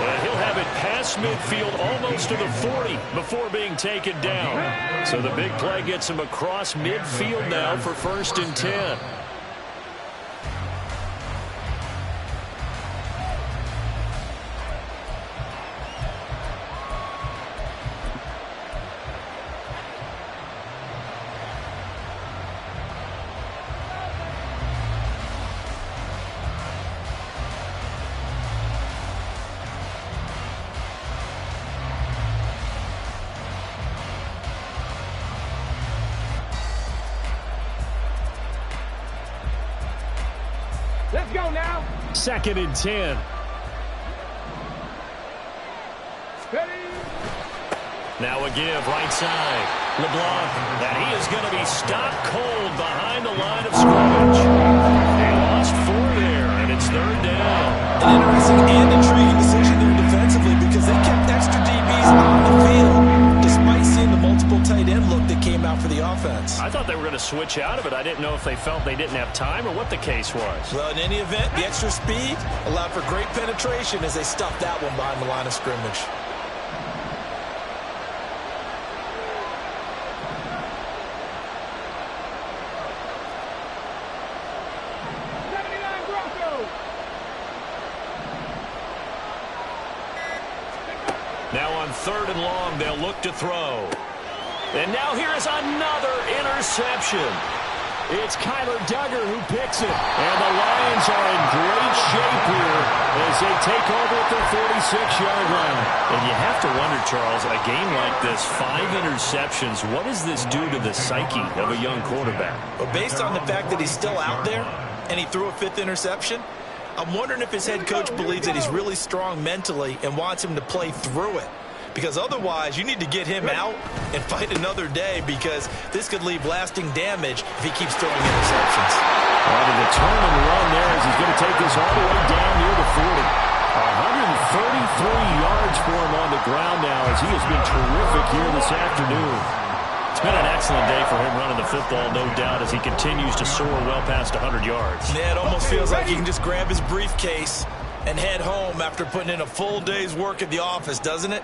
And he'll have it past midfield almost to the 40 before being taken down. So the big play gets him across midfield now for 1st and 10. Let's go now. 2nd and 10. Ready? Now a give, right side. LeBlanc, and he is going to be stopped cold behind the line of scrimmage. They lost 4 there, and it's 3rd down. An interesting and intriguing decision there defensively because they kept extra DBs on the field despite seeing the multiple tight end look that came out for the offense. I thought they were going to switch out of it. I didn't know if they felt they didn't have time or what the case was. Well, in any event, the extra speed allowed for great penetration as they stuffed that one behind the line of scrimmage. Now on 3rd and long, they'll look to throw. And now here is another interception. It's Kyler Duggar who picks it. And the Lions are in great shape here as they take over at their 46-yard line. And you have to wonder, Charles, a game like this, 5 interceptions, what does this do to the psyche of a young quarterback? Well, based on the fact that he's still out there and he threw a 5th interception, I'm wondering if his head coach believes that he's really strong mentally and wants him to play through it. Because otherwise, you need to get him out and fight another day, because this could leave lasting damage if he keeps throwing interceptions. To the turn and run there as he's going to take this all the way down near the 40. 133 yards for him on the ground now as he has been terrific here this afternoon. It's been an excellent day for him running the football, no doubt, as he continues to soar well past 100 yards. Yeah, it almost feels like he can just grab his briefcase and head home after putting in a full day's work at the office, doesn't it?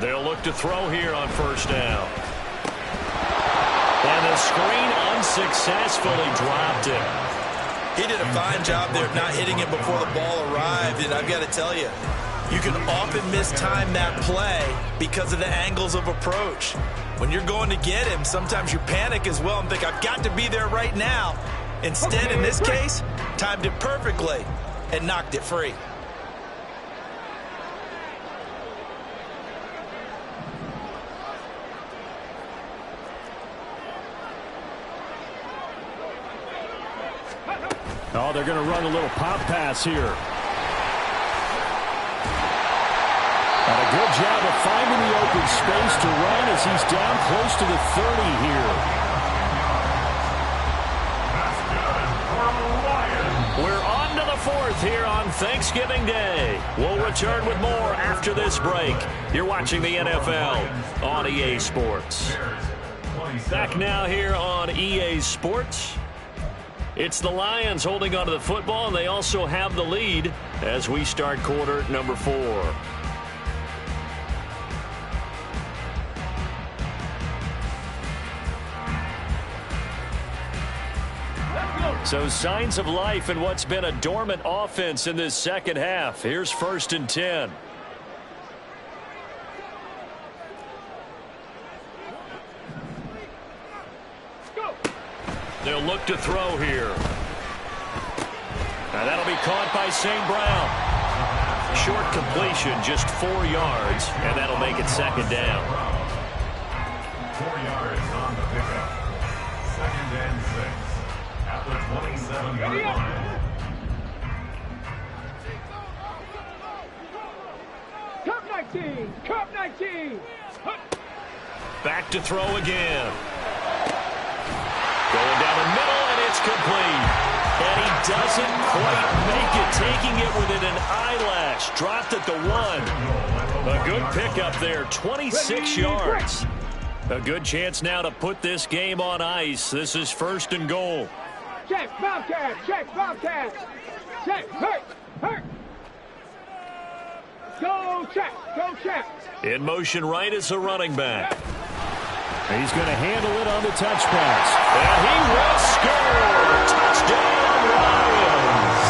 They'll look to throw here on first down. And the screen unsuccessfully dropped him. He did a fine job there of not hitting it before the ball arrived, and I've got to tell you, you can often mistime that play because of the angles of approach. When you're going to get him, sometimes you panic as well and think, I've got to be there right now. Instead, in this case, timed it perfectly and knocked it free. Oh, they're going to run a little pop pass here. And a good job of finding the open space to run as he's down close to the 30 here. We're on to the 4th here on Thanksgiving Day. We'll return with more after this break. You're watching the NFL on EA Sports. Back now here on EA Sports. It's the Lions holding onto the football, and they also have the lead as we start quarter number 4. So signs of life in what's been a dormant offense in this second half. Here's 1st and 10. They'll look to throw here. Now that'll be caught by St. Brown. Short completion, just 4 yards, and that'll make it 2nd down. 4 yards on the pickup. 2nd and 6 at the 27-yard line. Cup 19! Cup 19! Back to throw again. Going down the middle, and it's complete. And he doesn't quite make it, taking it within an eyelash. Dropped at the 1. A good pickup there, 26 yards. A good chance now to put this game on ice. This is 1st and goal. Check, Bobcat! Check, Bobcat! Check, hurt! Hurt! Go check! Go check! In motion right is a running back. He's going to handle it on the touch pass. And he will score! Touchdown, Lions!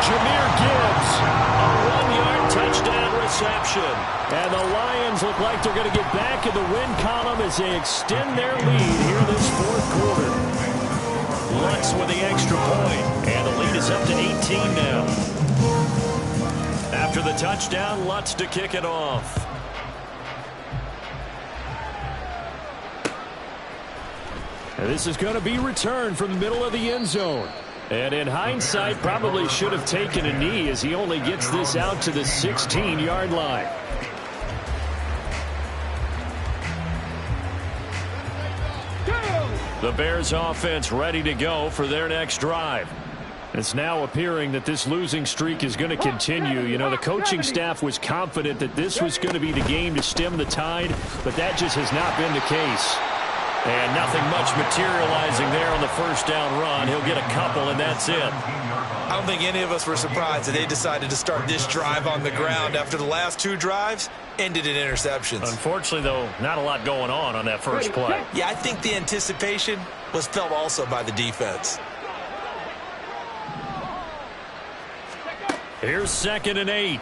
Jahmyr Gibbs. A 1-yard touchdown reception. And the Lions look like they're going to get back in the win column as they extend their lead here this 4th quarter. Lutz with the extra point. And the lead is up to 18 now. After the touchdown, Lutz to kick it off. And this is going to be returned from the middle of the end zone. And in hindsight, probably should have taken a knee as he only gets this out to the 16-yard line. The Bears offense ready to go for their next drive. It's now appearing that this losing streak is going to continue. You know, the coaching staff was confident that this was going to be the game to stem the tide, but that just has not been the case. And nothing much materializing there on the 1st down run. He'll get a couple, and that's it. I don't think any of us were surprised that they decided to start this drive on the ground after the last 2 drives ended in interceptions. Unfortunately, though, not a lot going on that first play. Yeah, I think the anticipation was felt also by the defense. Here's 2nd and 8.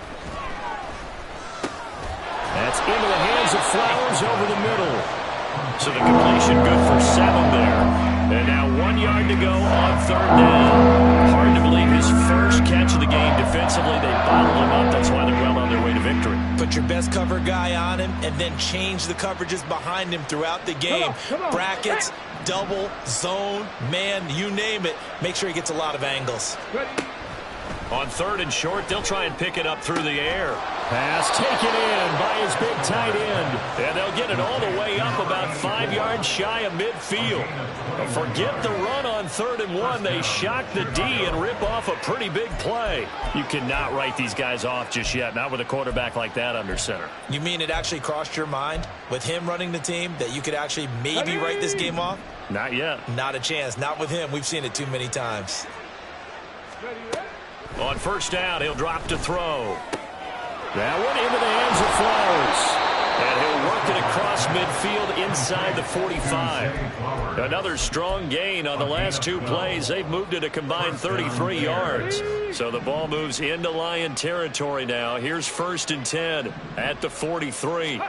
That's into the hands of Flowers over the middle. So the completion good for 7 there. And now 1 yard to go on 3rd down. Hard to believe his first catch of the game defensively. They bottled him up. That's why they're well on their way to victory. Put your best cover guy on him and then change the coverages behind him throughout the game. Come on. Brackets, double, zone, man, you name it. Make sure he gets a lot of angles. On 3rd and short, they'll try and pick it up through the air. Pass taken in by his big tight end. And they'll get it all the way up about 5 yards shy of midfield. But forget the run on 3rd and 1. They shock the D and rip off a pretty big play. You cannot write these guys off just yet, not with a quarterback like that under center. You mean it actually crossed your mind with him running the team that you could actually maybe write this game off? Not yet. Not a chance. Not with him. We've seen it too many times. On 1st down, he'll drop to throw. That one into the hands of Flowers. And he'll work it across midfield inside the 45. Another strong gain on the last 2 plays. They've moved it a combined 33 yards. So the ball moves into Lion territory now. Here's 1st and 10 at the 43.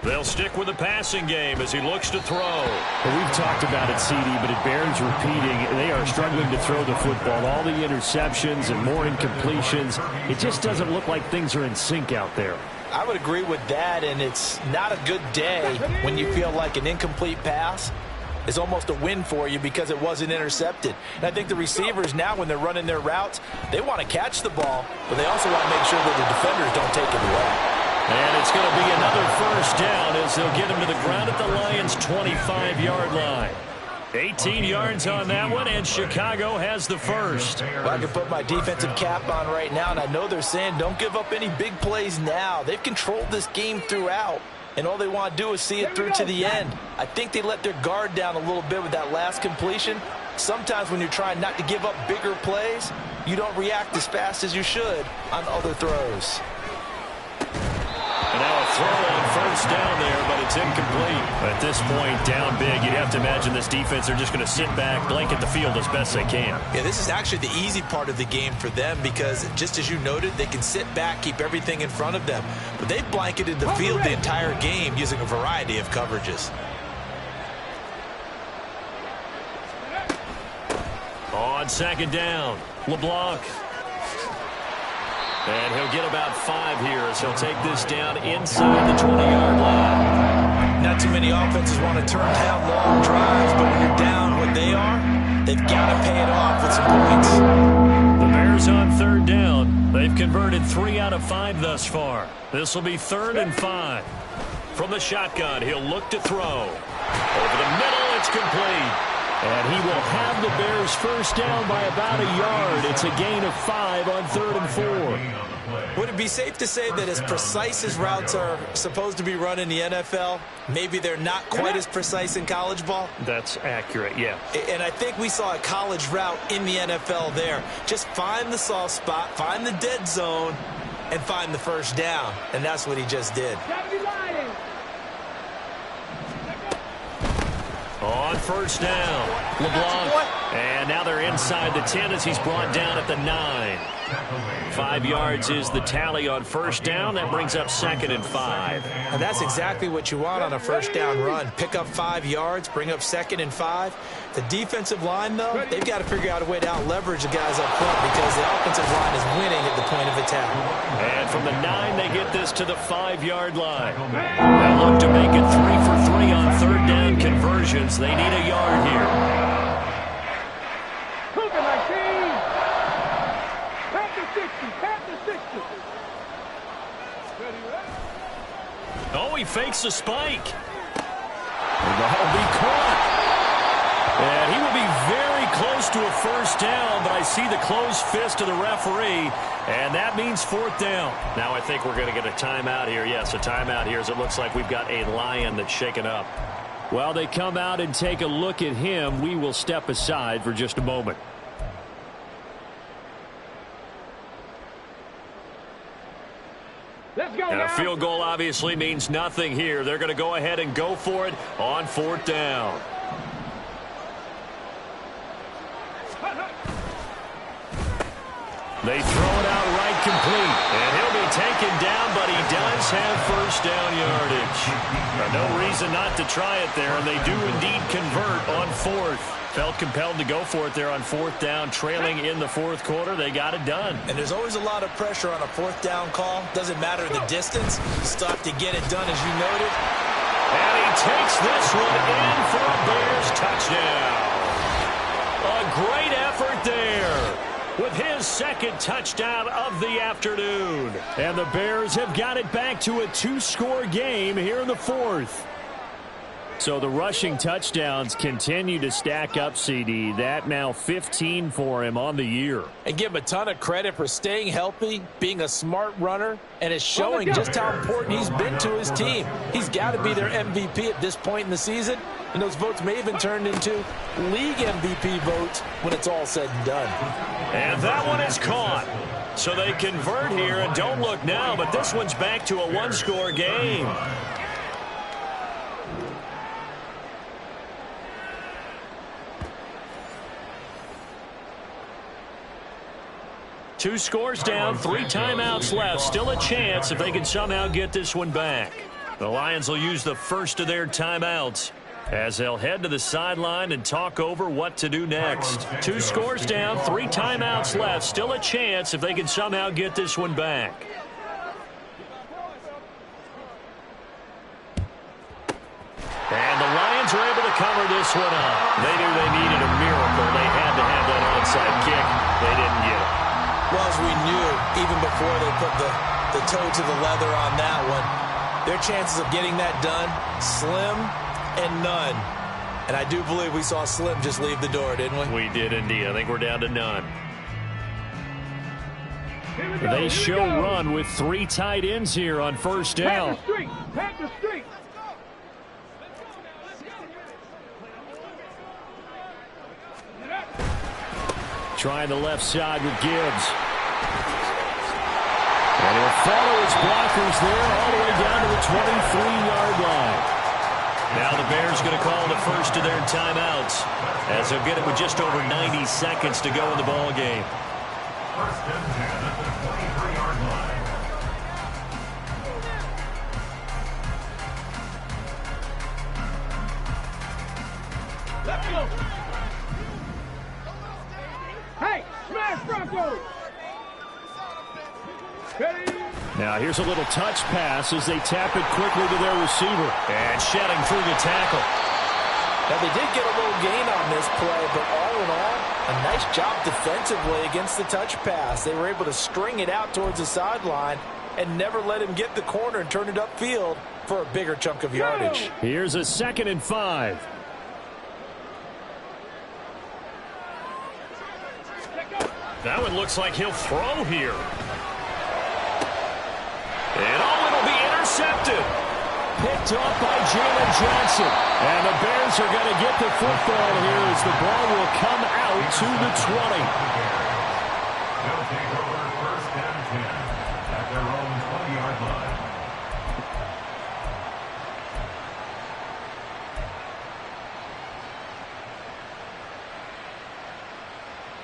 They'll stick with the passing game as he looks to throw. Well, we've talked about it, CD, but it bears repeating. They are struggling to throw the football. All the interceptions and more incompletions. It just doesn't look like things are in sync out there. I would agree with that, and it's not a good day when you feel like an incomplete pass is almost a win for you because it wasn't intercepted. And I think the receivers now, when they're running their routes, they want to catch the ball, but they also want to make sure that the defenders don't take it away. And it's going to be another 1st down as they'll get him to the ground at the Lions' 25-yard line. 18 yards on that one, and Chicago has the first. Well, I can put my defensive cap on right now, and I know they're saying don't give up any big plays now. They've controlled this game throughout, and all they want to do is see it through to the end. I think they let their guard down a little bit with that last completion. Sometimes when you're trying not to give up bigger plays, you don't react as fast as you should on other throws. And now a throw on 1st down there, but it's incomplete. At this point, down big, you'd have to imagine this defense, they're just going to sit back, blanket the field as best they can. Yeah, this is actually the easy part of the game for them because, just as you noted, they can sit back, keep everything in front of them. But they've blanketed the field the entire game using a variety of coverages. On 2nd down, LeBlanc. And he'll get about 5 here as he'll take this down inside the 20-yard line. Not too many offenses want to turn down long drives, but when you're down what they are, they've got to pay it off with some points. The Bears on 3rd down. They've converted 3 out of 5 thus far. This will be 3rd and 5. From the shotgun, he'll look to throw. Over the middle, it's complete. And he will have the Bears' 1st down by about a yard. It's a gain of 5 on 3rd and 4. Would it be safe to say that as precise as routes are supposed to be run in the NFL, maybe they're not quite as precise in college ball? That's accurate, yeah. And I think we saw a college route in the NFL there. Just find the soft spot, find the dead zone, and find the 1st down. And that's what he just did. On 1st down, LeBlanc. And now they're inside the 10 as he's brought down at the 9. 5 yards is the tally on 1st down. That brings up 2nd and 5. And that's exactly what you want on a 1st down run. Pick up 5 yards, bring up 2nd and 5. The defensive line, though, they've got to figure out a way to out-leverage the guys up front because the offensive line is winning at the point of attack. And from the 9, they get this to the 5-yard line. They'll look to make it 3 for 3 on 3rd down conversions. They need a yard here. Oh, he fakes a spike. And that'll be caught. And he will be very close to a 1st down, but I see the closed fist of the referee, and that means 4th down. Now I think we're going to get a timeout here. Yes, a timeout here as it looks like we've got a Lion that's shaken up. While they come out and take a look at him, we will step aside for just a moment. And a field goal obviously means nothing here. They're going to go ahead and go for it on 4th down. They throw it out right complete. And he'll be taken down, but he does have first down yardage. No reason not to try it there, and they do indeed convert on fourth. Felt compelled to go for it there on fourth down, trailing in the fourth quarter. They got it done. And there's always a lot of pressure on a fourth down call. Doesn't matter the distance. Stuck to get it done, as you noted. And he takes this one in for a Bears touchdown. A great effort there with his second touchdown of the afternoon. And the Bears have got it back to a 2-score game here in the fourth. So the rushing touchdowns continue to stack up, CD. That now 15 for him on the year. And give him a ton of credit for staying healthy, being a smart runner, and is showing just how important he's been to his team. He's got to be their MVP at this point in the season, and those votes may even turn into league MVP votes when it's all said and done. And that one is caught. So they convert here, and don't look now, but this one's back to a 1-score game. Two scores down, 3 timeouts left. Still a chance if they can somehow get this one back. The Lions will use the first of their timeouts as they'll head to the sideline and talk over what to do next. 2 scores down, 3 timeouts left. Still a chance if they can somehow get this one back. And the Lions are able to cover this one up. They knew they needed a miracle. They had to have that onside kick. They didn't get it. Well, as we knew, even before they put the toe to the leather on that one, their chances of getting that done, slim and none. And I do believe we saw Slim just leave the door, didn't we? We did indeed. I think we're down to none. They show run with 3 tight ends here on first down. Pack the street. Trying the left side with Gibbs. And he'll follow his blockers there all the way down to the 23-yard line. Now the Bears going to call the first of their timeouts as they'll get it with just over 90 seconds to go in the ball game. First and 10 at the 23-yard line. Let's go. Hey, smash Broncos! Ready? Now here's a little touch pass as they tap it quickly to their receiver. And shedding through the tackle. Now they did get a little gain on this play, but all in all, a nice job defensively against the touch pass. They were able to string it out towards the sideline and never let him get the corner and turn it upfield for a bigger chunk of yardage. Here's a 2nd and 5. That one looks like he'll throw here. And it'll be intercepted. Picked up by Jalen Johnson. And the Bears are going to get the football here as the ball will come out to the 20. They'll take over first and 10 at their own 20-yard line.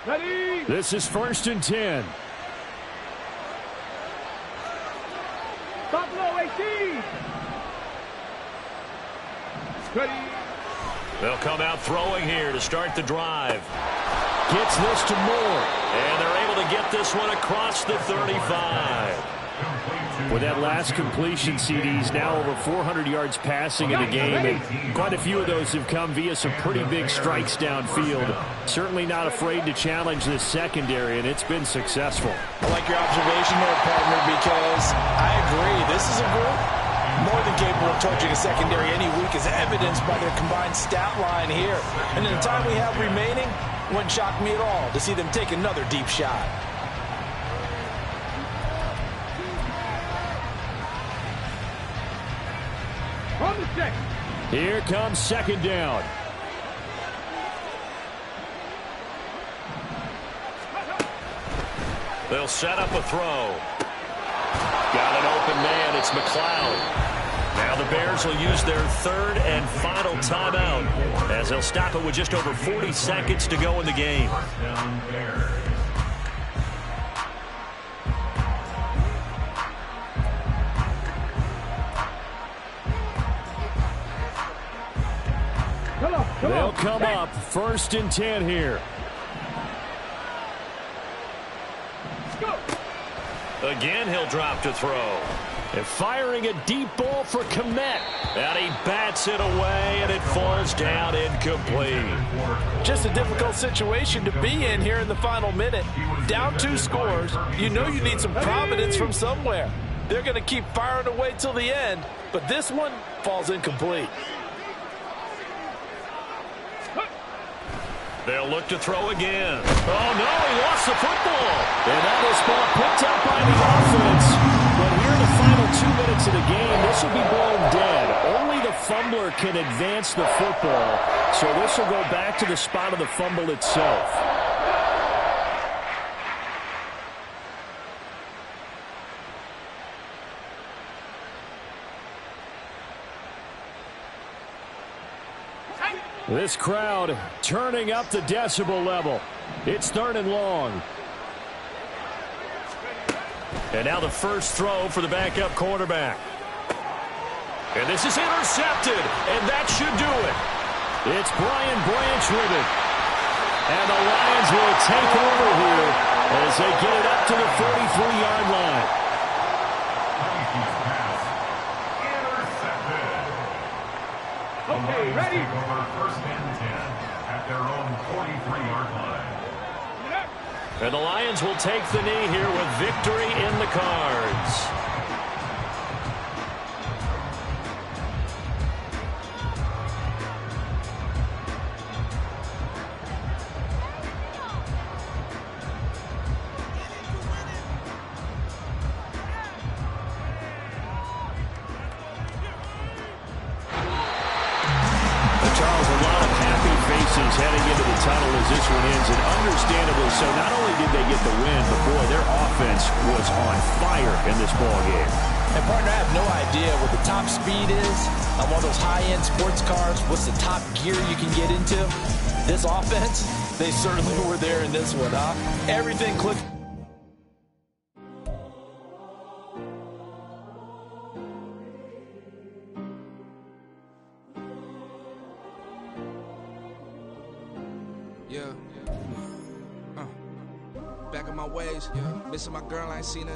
Ready? This is 1st and 10. Buffalo 18. Ready? They'll come out throwing here to start the drive. Gets this to Moore. And they're able to get this one across the 35. With that last completion, CD's now over 400 yards passing in the game, and quite a few of those have come via some pretty big strikes downfield. Certainly not afraid to challenge this secondary, and it's been successful. I like your observation there, partner, because I agree. This is a group more than capable of torching a secondary any week, as evidenced by their combined stat line here. And in the time we have remaining, it wouldn't shock me at all to see them take another deep shot. On the check. Here comes 2nd down. They'll set up a throw. Got an open man. It's McLeod. Now the Bears will use their 3rd and final timeout as they'll stop it with just over 40 seconds to go in the game. First down, Bears. They'll come up 1st and 10 here. Again, he'll drop to throw. And firing a deep ball for Komet. And he bats it away, and it falls down incomplete. Just a difficult situation to be in here in the final minute. Down 2 scores. You know you need some providence from somewhere. They're going to keep firing away till the end, but this one falls incomplete. They'll look to throw again. Oh, no, he lost the football. And that is ball picked up by the offense. But here in the final 2 minutes of the game, this will be blown dead. Only the fumbler can advance the football, so this will go back to the spot of the fumble itself. This crowd turning up the decibel level. It's 3rd and long. And now the first throw for the backup quarterback. And this is intercepted, and that should do it. It's Brian Branch with it. And the Lions will take over here as they get it up to the 43-yard line. Okay, ready? Over 1st and 10 at their own 43-yard line. And the Lions will take the knee here with victory in the cards. Heading into the tunnel as this one ends, and understandably so. Not only did they get the win, but boy, their offense was on fire in this ball game. And partner, I have no idea what the top speed is on one of those high-end sports cars. What's the top gear you can get into? This offense, they certainly were there in this one, huh? Everything clicked. Yeah. Back on my ways. Yeah. Missing my girl, I ain't seen her